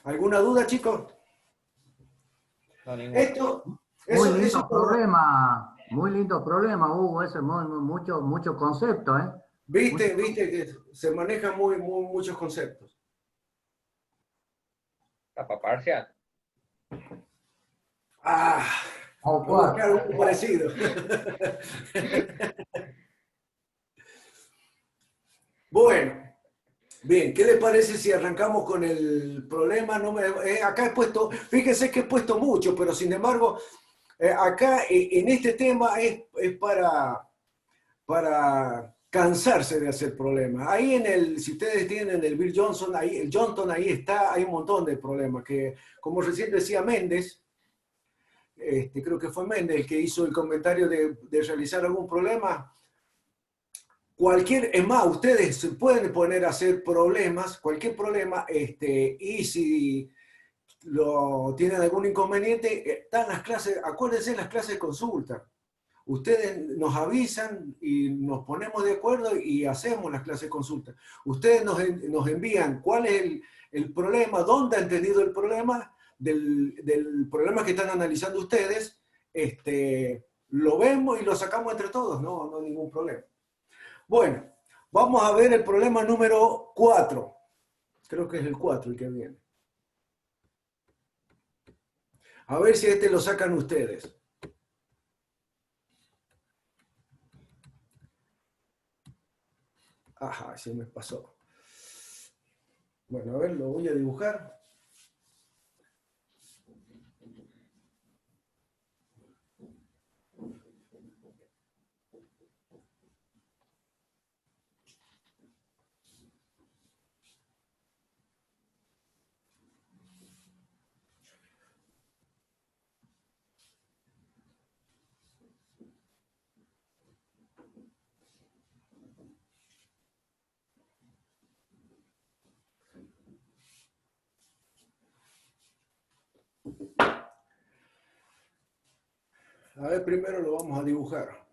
¿Alguna duda, chicos? No, ningún. Muy lindo problema, Hugo, ese mucho concepto, ¿eh? Viste que se manejan muchos conceptos. Tapa parcial. Algo parecido. Bueno, bien, ¿qué le parece si arrancamos con el problema? Acá he puesto, fíjense que he puesto mucho, pero sin embargo, acá en este tema es para cansarse de hacer problemas. Ahí si ustedes tienen el Bill Johnson, el Johnson ahí está, hay un montón de problemas que, como recién decía Méndez, creo que fue Méndez el que hizo el comentario de realizar algún problema. Es más, ustedes se pueden poner a hacer problemas, cualquier problema, y si tienen algún inconveniente, están las clases, acuérdense las clases de consulta. Ustedes nos avisan y nos ponemos de acuerdo y hacemos las clases de consulta. Ustedes nos envían cuál es el problema, dónde han entendido el problema, del problema que están analizando ustedes, lo vemos y lo sacamos entre todos, no hay ningún problema. Bueno, vamos a ver el problema número 4. Creo que es el 4 el que viene. A ver si lo sacan ustedes. Ajá, se me pasó. Bueno, a ver, lo voy a dibujar. A ver, primero lo vamos a dibujar.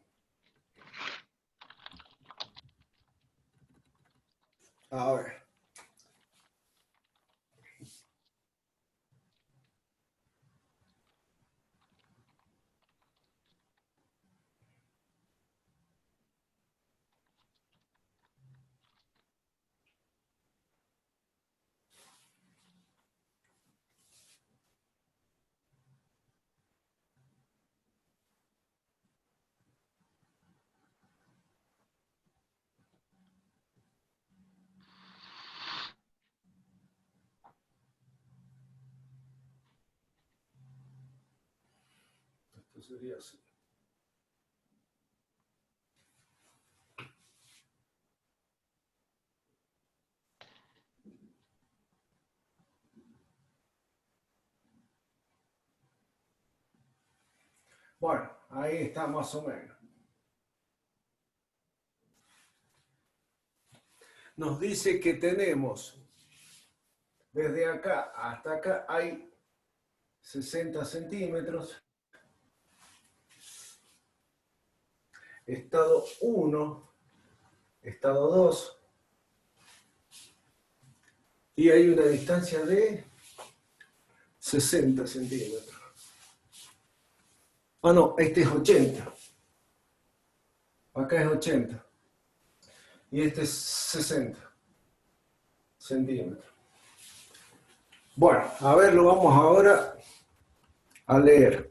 A ver. Esto sería así. Bueno, ahí está más o menos. Nos dice que tenemos, desde acá hasta acá hay 60 centímetros. Estado 1, estado 2. Y hay una distancia de 60 centímetros. Ah, no, este es 80. Acá es 80. Y este es 60 centímetros. Bueno, a ver, lo vamos ahora a leer.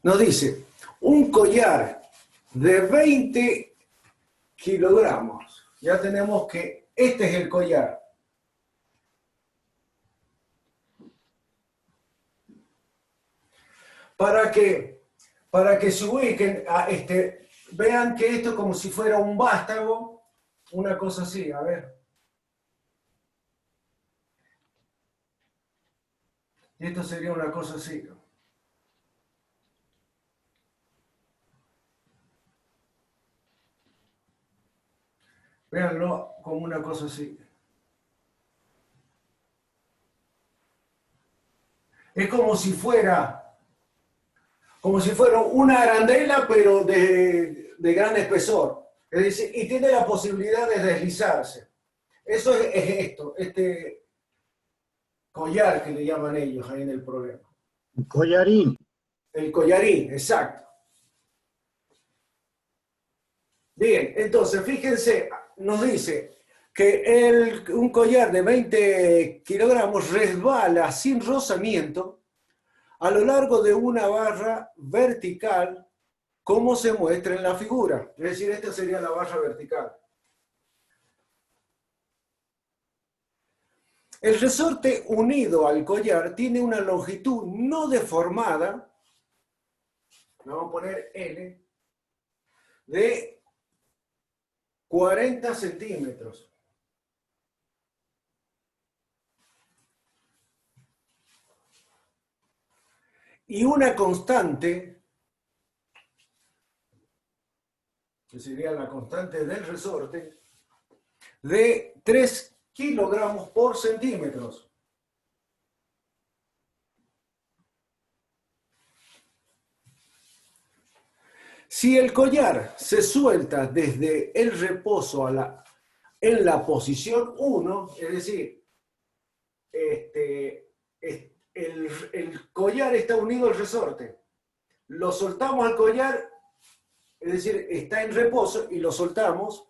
Nos dice, un collar de 20 kilogramos. Ya tenemos que este es el collar. Para que se ubiquen, vean que esto es como si fuera un vástago, una cosa así, a ver. Y esto sería una cosa así. Véanlo como una cosa así. Es como si fuera una arandela, pero de gran espesor. Es decir, y tiene la posibilidad de deslizarse. Eso es esto, este collar que le llaman ellos ahí en el problema. Collarín. El collarín, exacto. Bien, entonces, fíjense, nos dice que un collar de 20 kilogramos resbala sin rozamiento a lo largo de una barra vertical, como se muestra en la figura. Es decir, esta sería la barra vertical. El resorte unido al collar tiene una longitud no deformada, vamos a poner L, de 40 centímetros. Y una constante, que sería la constante del resorte, de 3 kilogramos por centímetros. Si el collar se suelta desde el reposo en la posición 1, es decir, el collar está unido al resorte, lo soltamos al collar, es decir, está en reposo y lo soltamos,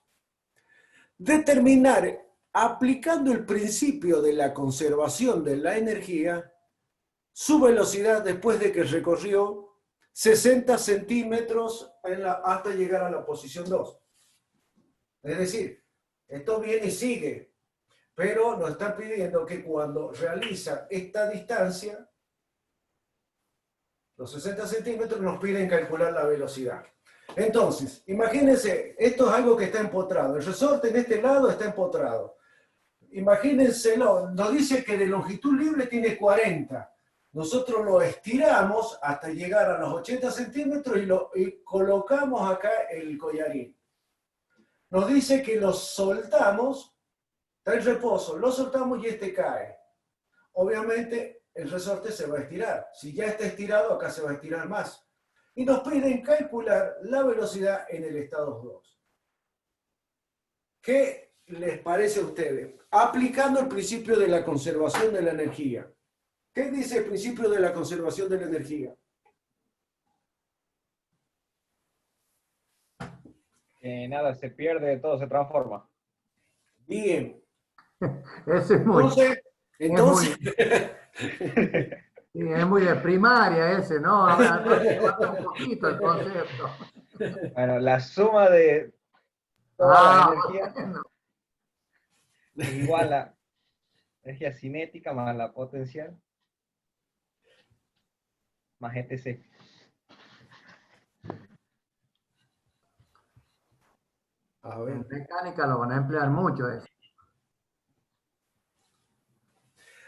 determinar, aplicando el principio de la conservación de la energía, su velocidad después de que recorrió 60 centímetros hasta llegar a la posición 2. Es decir, esto viene y sigue, pero nos están pidiendo que cuando realiza esta distancia, los 60 centímetros, nos piden calcular la velocidad. Entonces, imagínense, esto es algo que está empotrado. El resorte en este lado está empotrado. Imagínenselo, nos dice que de longitud libre tiene 40. Nosotros lo estiramos hasta llegar a los 80 centímetros y colocamos acá el collarín. Nos dice que lo soltamos, está en reposo, lo soltamos y este cae. Obviamente el resorte se va a estirar. Si ya está estirado, acá se va a estirar más. Y nos piden calcular la velocidad en el estado 2. ¿Qué les parece a ustedes? Aplicando el principio de la conservación de la energía. ¿Qué dice el principio de la conservación de la energía? Que nada se pierde, todo se transforma. Bien. Ese es muy, Entonces, sí, es muy de primaria ese, ¿no? Ahora falta un poquito el concepto. Bueno, la suma de toda la energía bueno. es igual a energía cinética más la potencial más etc. a ver. En mecánica lo van a emplear mucho eso.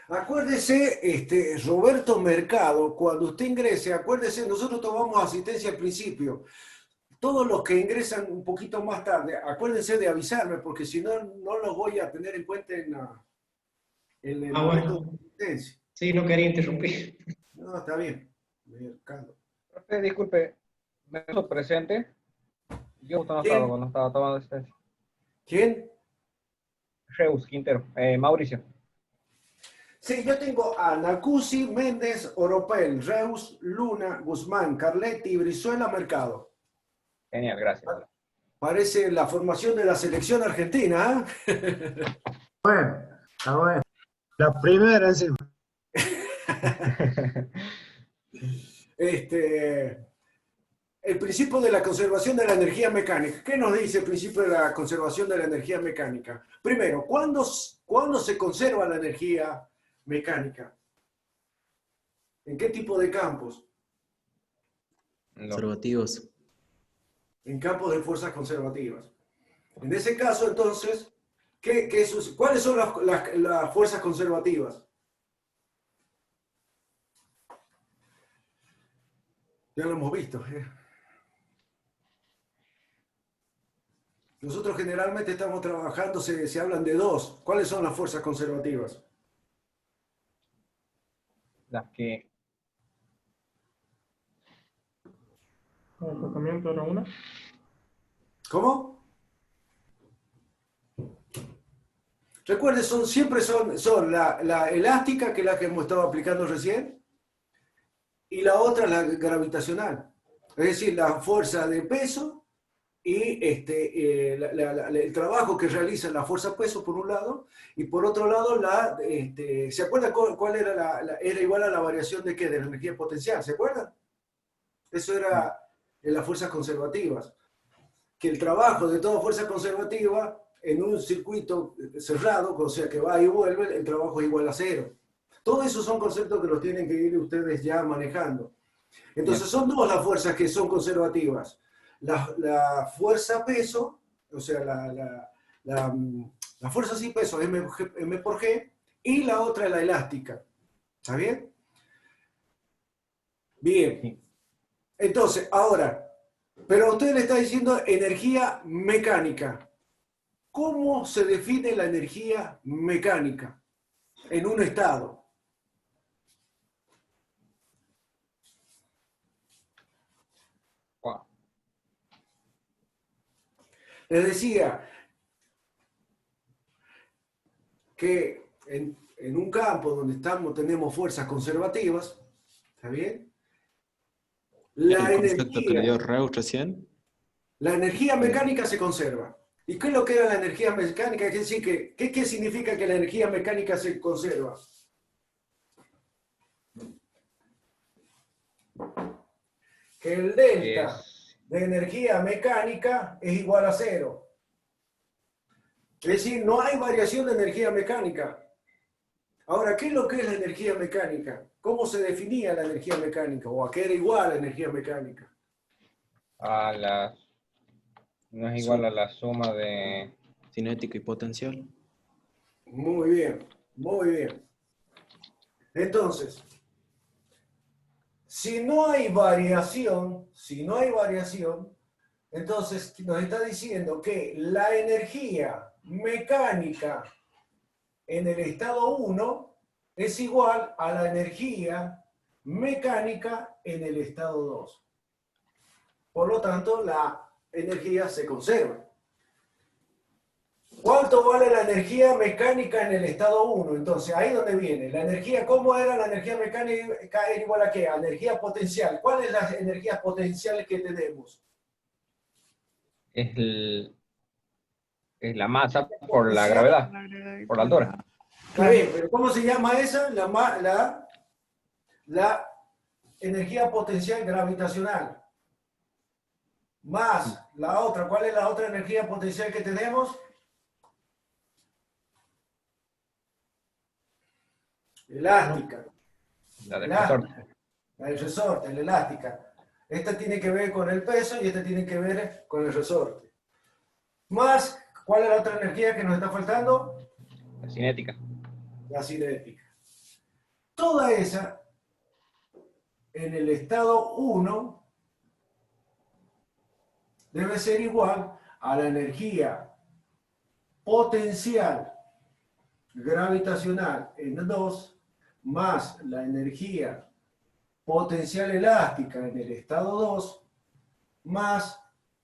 Acuérdese, Roberto Mercado, cuando usted ingrese, acuérdese, nosotros tomamos asistencia al principio. Todos los que ingresan un poquito más tarde, acuérdense de avisarme, porque si no, no los voy a tener en cuenta en el momento de asistencia. Sí, no quería interrumpir. No, está bien. Mercado. Profe, disculpe, ¿me puso presente? Yo no estaba tomando asistencia. ¿Quién? Reus Quintero, Mauricio. Sí, yo tengo a Nacusi, Méndez, Oropel, Reus, Luna, Guzmán, Carletti, Brizuela, Mercado. Genial, gracias. Parece la formación de la selección argentina, ¿eh? Bueno, está bueno. La primera encima. El principio de la conservación de la energía mecánica. ¿Qué nos dice el principio de la conservación de la energía mecánica? Primero, ¿cuándo se conserva la energía mecánica? ¿En qué tipo de campos? Conservativos. En campos de fuerzas conservativas. En ese caso, entonces, ¿cuáles son las fuerzas conservativas? Ya lo hemos visto. Nosotros generalmente estamos trabajando, se hablan de dos. ¿Cuáles son las fuerzas conservativas? Las que... El acotamiento era una. ¿Cómo? Recuerden, siempre son la elástica, que es la que hemos estado aplicando recién, y la otra la gravitacional. Es decir, la fuerza de peso y el trabajo que realiza la fuerza peso por un lado, y por otro lado, ¿se acuerdan cuál era era igual a la variación de qué? De la energía potencial, ¿se acuerdan? Eso era en las fuerzas conservativas. Que el trabajo de toda fuerza conservativa en un circuito cerrado, o sea que va y vuelve, el trabajo es igual a cero. Todos esos son conceptos que los tienen que ir ustedes ya manejando. Entonces son dos las fuerzas que son conservativas. La fuerza peso, o sea, la fuerza sin peso, M por G, y la otra es la elástica. ¿Está bien? Bien. Entonces, ahora, pero a usted le está diciendo energía mecánica. ¿Cómo se define la energía mecánica en un estado? Wow. Les decía que en un campo donde tenemos fuerzas conservativas, ¿está bien? El concepto que le dio Reus recién. La energía mecánica se conserva. ¿Y qué es lo que era la energía mecánica? Es decir, ¿qué significa que la energía mecánica se conserva? Que el delta de energía mecánica es igual a cero. Es decir, no hay variación de energía mecánica. Ahora, ¿qué es lo que es la energía mecánica? ¿Cómo se definía la energía mecánica? ¿O a qué era igual la energía mecánica? No es igual a la suma de... Cinética y potencial. Muy bien, muy bien. Entonces, si no hay variación, entonces nos está diciendo que la energía mecánica en el estado 1 es igual a la energía mecánica en el estado 2. Por lo tanto, la energía se conserva. ¿Cuánto vale la energía mecánica en el estado 1? Entonces, ahí donde viene. La energía, ¿cómo era la energía mecánica? ¿Era igual a qué? A energía potencial. ¿Cuáles son las energías potenciales que tenemos? Es la masa por la gravedad, por la altura. Está bien, pero ¿cómo se llama esa? La energía potencial gravitacional. Más la otra. ¿Cuál es la otra energía potencial que tenemos? Elástica. La del Elástica. resorte. La del resorte, la elástica. Esta tiene que ver con el peso y esta tiene que ver con el resorte. Más, ¿cuál es la otra energía que nos está faltando? La cinética. La cinética. Toda esa, en el estado 1, debe ser igual a la energía potencial gravitacional en el 2, más la energía potencial elástica en el estado 2, más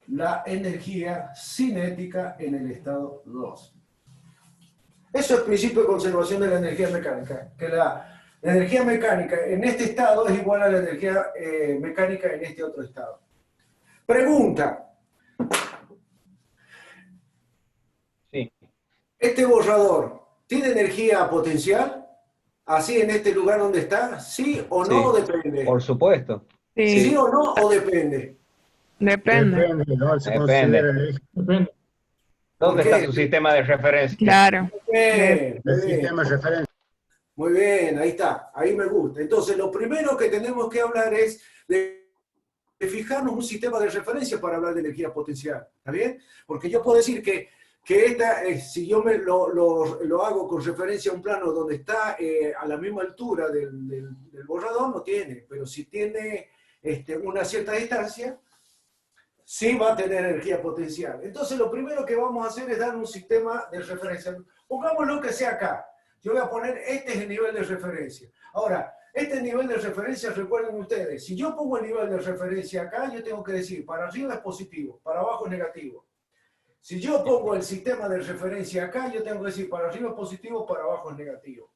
la energía cinética en el estado 2. Eso es el principio de conservación de la energía mecánica, que la energía mecánica en este estado es igual a la energía mecánica en este otro estado. Pregunta. Sí. ¿Este borrador tiene energía potencial? ¿Así en este lugar donde está? ¿Sí o no? Sí. Depende. Por supuesto. Sí, ¿Sí o no? ¿O depende? depende. Depende, ¿no? Se Depende. considera el eje Depende. ¿Dónde ¿Por qué? está su sistema de referencia? Claro. Bien, del muy bien. sistema de referencia. Muy bien, ahí está, ahí me gusta. Entonces, lo primero que tenemos que hablar es de fijarnos un sistema de referencia para hablar de energía potencial, ¿está bien? Porque yo puedo decir que esta, si yo lo hago con referencia a un plano donde está a la misma altura del borrador, no tiene, pero si tiene una cierta distancia, sí va a tener energía potencial. Entonces, lo primero que vamos a hacer es dar un sistema de referencia. Pongámoslo que sea acá. Yo voy a poner, este es el nivel de referencia. Ahora, este nivel de referencia, recuerden ustedes, si yo pongo el nivel de referencia acá, yo tengo que decir, para arriba es positivo, para abajo es negativo. Si yo pongo el sistema de referencia acá, yo tengo que decir, para arriba es positivo, para abajo es negativo.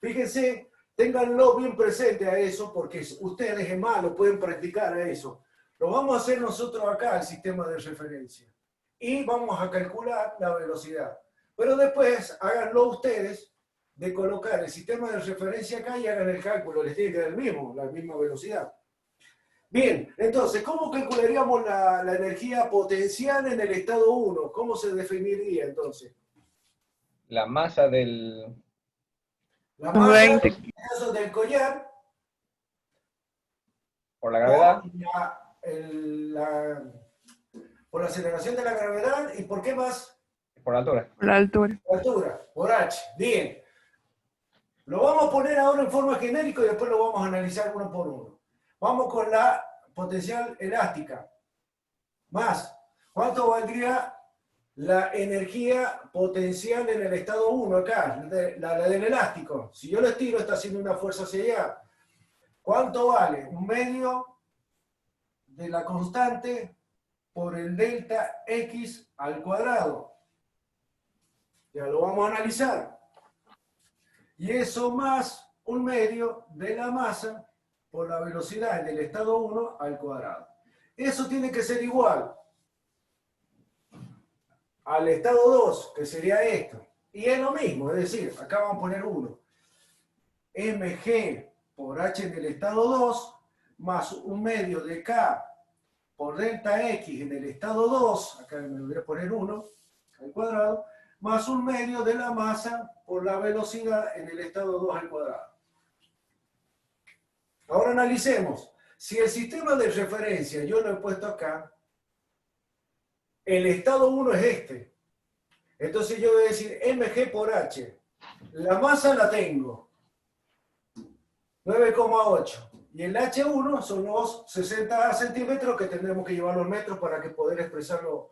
Fíjense, ténganlo bien presente a eso, porque ustedes en más lo pueden practicar a eso. Lo vamos a hacer nosotros acá, el sistema de referencia. Y vamos a calcular la velocidad. Pero después, háganlo ustedes, de colocar el sistema de referencia acá y hagan el cálculo, les tiene que dar la misma velocidad. Bien, entonces, ¿cómo calcularíamos la energía potencial en el estado 1? ¿Cómo se definiría entonces? La masa del... La masa, 20. en el caso del collar, por la gravedad. Por la aceleración de la gravedad, ¿y por qué más? Por la altura. Por la altura. Altura, por H. Bien. Lo vamos a poner ahora en forma genérica y después lo vamos a analizar uno por uno. Vamos con la potencial elástica. Más, ¿cuánto valdría la energía potencial en el estado 1 acá? La del elástico. Si yo lo estiro, está haciendo una fuerza hacia allá. ¿Cuánto vale? Un medio de la constante por el delta X al cuadrado. Ya lo vamos a analizar. Y eso más un medio de la masa por la velocidad en el estado 1 al cuadrado. Eso tiene que ser igual al estado 2, que sería esto. Y es lo mismo, es decir, acá vamos a poner 1. mg por h en el estado 2, más un medio de k por delta x en el estado 2, acá me voy a poner 1 al cuadrado, más un medio de la masa por la velocidad en el estado 2 al cuadrado. Ahora analicemos. Si el sistema de referencia yo lo he puesto acá, el estado 1 es este. Entonces yo voy a decir mg por h. La masa la tengo. 9,8. Y el H1 son los 60 centímetros que tendremos que llevar los metros para que poder expresarlo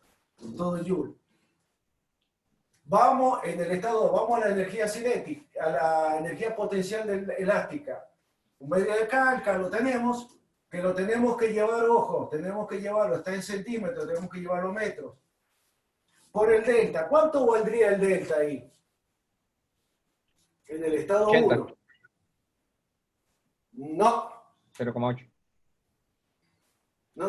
todo en Joule. Vamos en el estado 2, vamos a la energía cinética, a la energía potencial elástica. Un medio de calca lo tenemos, que lo tenemos que llevar, ojo, tenemos que llevarlo, está en centímetros, tenemos que llevarlo a metros. Por el delta, ¿cuánto valdría el delta ahí? En el estado 80. 1. No, 0,8. no,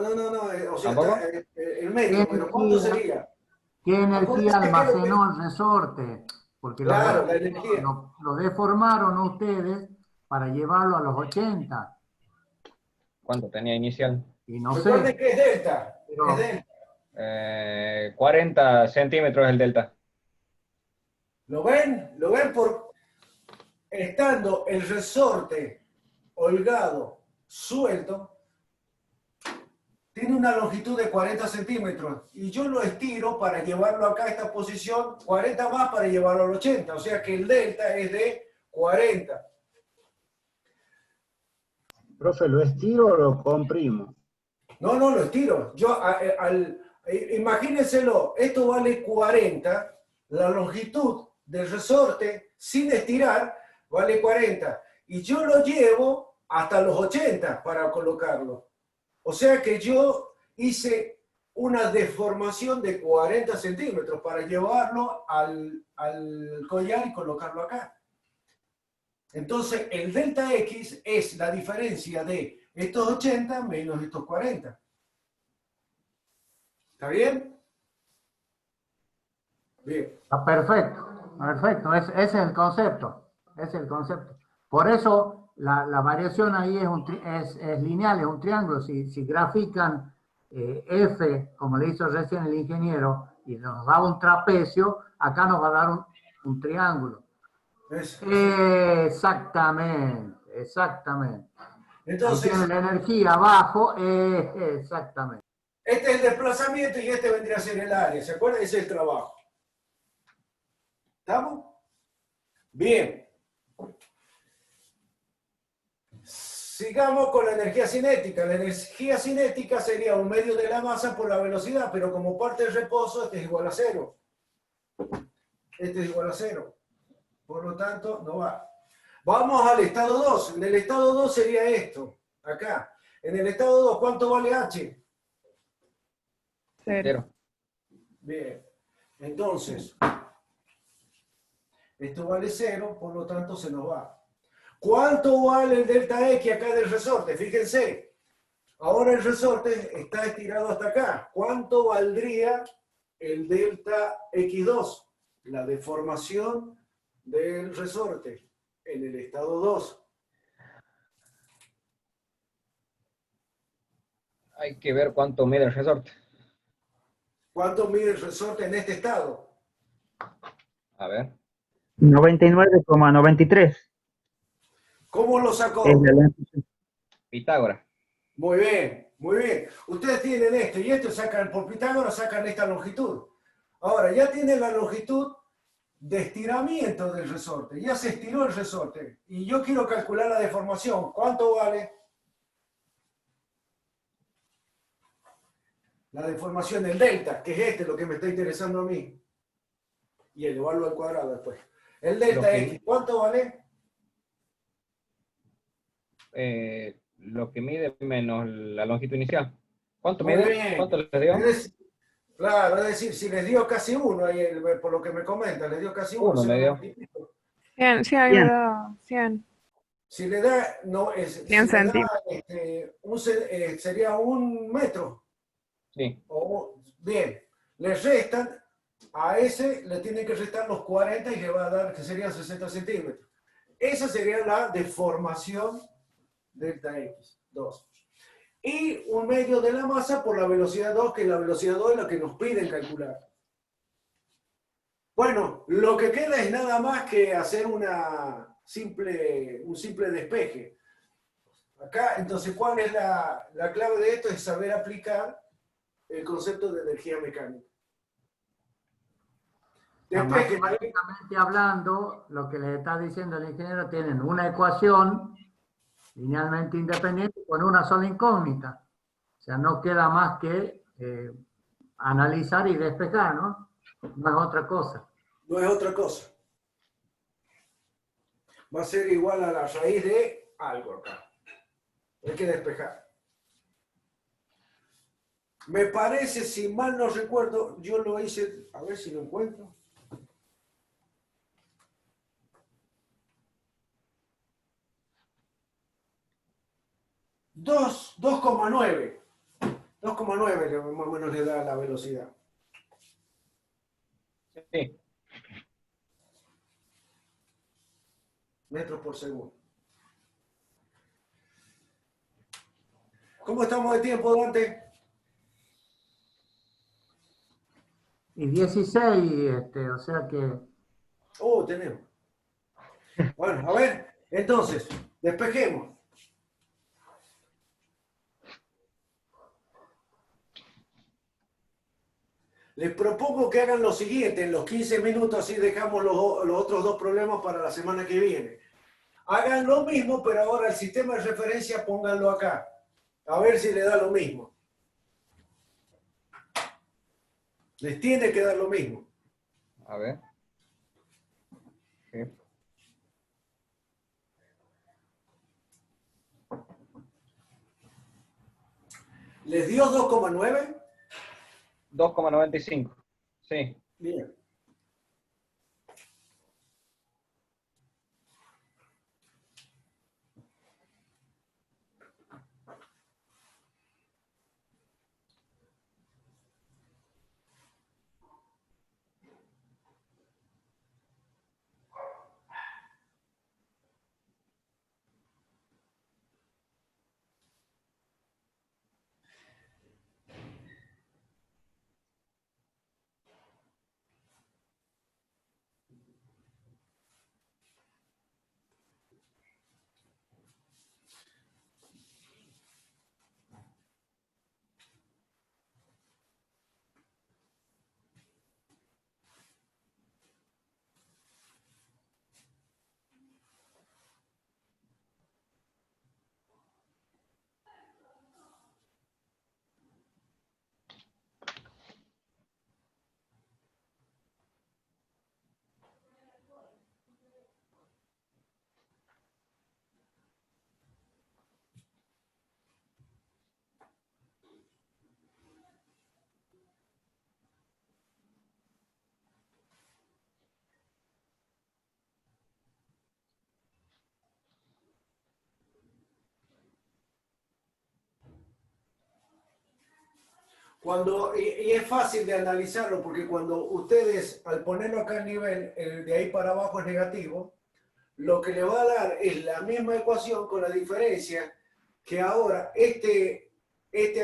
o sea, ¿Tampoco? el medio, pero ¿cuánto sería? ¿Qué energía Acuérdense que almacenó el resorte? Porque Claro, la energía. lo deformaron ustedes para llevarlo a los 80. ¿Cuánto tenía inicial? Y no Recuerden sé, que es delta, Pero- es delta. 40 centímetros el delta. ¿Lo ven? ¿Lo ven? Por estando el resorte holgado, suelto, tiene una longitud de 40 centímetros y yo lo estiro para llevarlo acá a esta posición, 40 más para llevarlo al 80, o sea que el delta es de 40. Profe, ¿lo estiro o lo comprimo? No, lo estiro. Imagínenselo, esto vale 40, la longitud del resorte sin estirar vale 40 y yo lo llevo hasta los 80 para colocarlo. O sea que yo hice una deformación de 40 centímetros para llevarlo al collar y colocarlo acá. Entonces, el delta X es la diferencia de estos 80 menos estos 40. ¿Está bien? Bien. está perfecto, perfecto, ese es el concepto, ese es el concepto. Por eso la variación ahí es lineal, es un triángulo. Si grafican F, como le hizo recién el ingeniero, y nos da un trapecio, acá nos va a dar un triángulo. Exactamente. Entonces, Ahí tiene la energía abajo, exactamente. este es el desplazamiento y este vendría a ser el área. ¿Se acuerdan? Ese es el trabajo. ¿Estamos? Bien. Sigamos con la energía cinética. La energía cinética sería un medio de la masa por la velocidad, pero como parte del reposo, este es igual a 0. Este es igual a 0. Por lo tanto, no va. Vamos al estado 2. En el estado 2 sería esto, acá. En el estado 2, ¿cuánto vale H? 0. Bien. Entonces, esto vale 0, por lo tanto se nos va. ¿Cuánto vale el delta X acá del resorte? Fíjense. Ahora el resorte está estirado hasta acá. ¿Cuánto valdría el delta X2? La deformación del resorte en el estado 2. Hay que ver cuánto mide el resorte. ¿Cuánto mide el resorte en este estado? A ver. 99,93. ¿Cómo lo sacó? Es la longitud. Pitágoras. Muy bien, muy bien. Ustedes tienen esto y esto, sacan por Pitágoras, sacan esta longitud. Ahora, ya tienen la longitud de estiramiento del resorte. Ya se estiró el resorte. Y yo quiero calcular la deformación. ¿Cuánto vale? La deformación del delta, que es lo que me está interesando a mí. Y elevarlo al cuadrado después. El delta X, ¿cuánto vale? Lo que mide menos la longitud inicial. ¿Cuánto Muy mide? bien. ¿Cuánto les dio? Claro, es decir, si les dio casi 1, por lo que me comenta, les dio casi 1. 1 me dio. 100, sí, ahí me da 100. Si le da, no, 100 centímetros. Sería 1 metro. Sí. Bien, le restan, a ese le tienen que restar los 40 y le va a dar, que serían 60 centímetros. Esa sería la deformación delta X2. Y un medio de la masa por la velocidad 2, que la velocidad 2 es la que nos piden calcular. Bueno, lo que queda es nada más que hacer un simple despeje. Acá, entonces, ¿cuál es la clave de esto? Es saber aplicar el concepto de energía mecánica. Despeje, Matemáticamente hablando, lo que les está diciendo el ingeniero, tienen una ecuación linealmente independiente con una sola incógnita. O sea, no queda más que analizar y despejar, ¿no? No es otra cosa. No es otra cosa. Va a ser igual a la raíz de algo acá. Hay que despejar. Me parece, si mal no recuerdo, yo lo hice, a ver si lo encuentro. Dos 2,9. 2,9 que más o menos le da la velocidad. Sí. Metros por segundo. ¿Cómo estamos de tiempo, Dante? Y 16, o sea que Tenemos. Bueno, a ver, entonces, despejemos. Les propongo que hagan lo siguiente, en los 15 minutos, así dejamos los otros dos problemas para la semana que viene. Hagan lo mismo, pero ahora el sistema de referencia pónganlo acá. A ver si le da lo mismo. Les tiene que dar lo mismo. A ver. Sí. ¿Les dio 2,9? 2,95. Sí. Bien. Y es fácil de analizarlo porque cuando ustedes, al ponerlo acá al nivel, el de ahí para abajo es negativo, lo que le va a dar es la misma ecuación con la diferencia que ahora este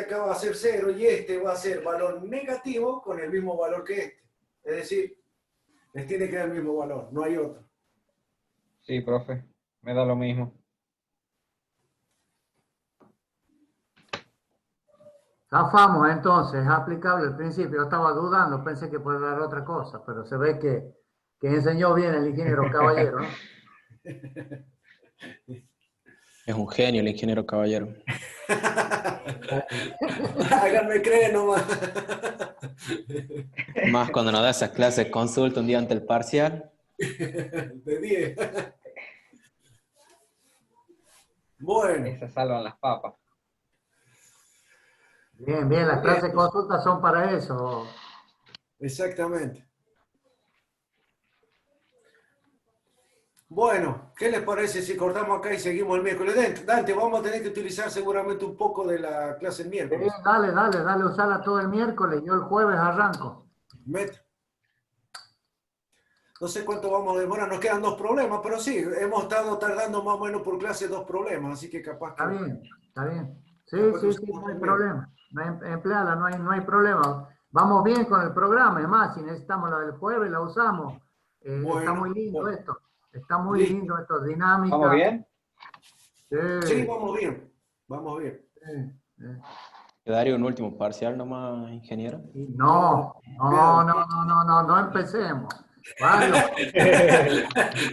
acá va a ser 0 y este va a ser valor negativo con el mismo valor que este. Es decir, les tiene que dar el mismo valor, no hay otro. Sí, profe. Me da lo mismo. zafamos entonces, es aplicable el principio. Yo estaba dudando, pensé que podía dar otra cosa, pero se ve que enseñó bien el ingeniero Caballero, ¿no? Es un genio el ingeniero Caballero. Háganme creer nomás. Más cuando nos da esas clases de consulta un día ante el parcial. De 10. Bueno. Se salvan las papas. Bien, bien, las clases de consulta son para eso. Exactamente. Bueno, ¿qué les parece si cortamos acá y seguimos el miércoles? Dante, vamos a tener que utilizar seguramente un poco de la clase el miércoles. Sí, dale, usala todo el miércoles. Yo el jueves arranco. No sé cuánto vamos a demorar, nos quedan 2 problemas, pero sí, hemos estado tardando más o menos por clase 2 problemas, así que capaz que... Está bien. Sí, no hay problema. Empleala, no hay problema. Vamos bien con el programa, es más, si necesitamos la del jueves, la usamos. Bueno, está muy lindo esto. Está muy listo. lindo esto, dinámica. ¿Vamos bien? Sí, vamos bien. Vamos bien. ¿Quedaría un último parcial nomás, ingeniero? No empecemos. Varios.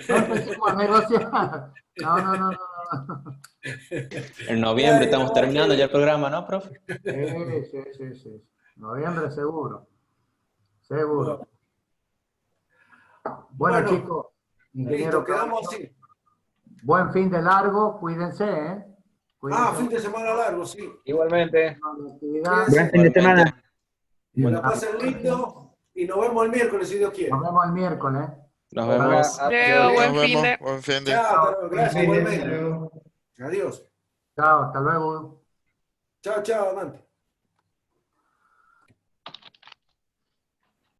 No empecemos a negociar. No. En noviembre estamos terminando ya el programa, ¿no, profe? Sí. Noviembre seguro. Seguro. Bueno, Bueno, chicos, ingeniero, Listo, quedamos así. buen fin de largo, cuídense, ¿eh? Cuídense Fin de semana largo, sí. Igualmente. con la actividad. Buen fin de semana. Que la Bueno, pasen lindo y nos vemos el miércoles si Dios quiere. Nos vemos el miércoles. nos vemos. Leo, Nos buen fin vemos. de... Buen fin de. Chao, hasta luego. Gracias, Hasta igualmente. luego. Adiós. Chao, hasta luego. Chao, chao, amante.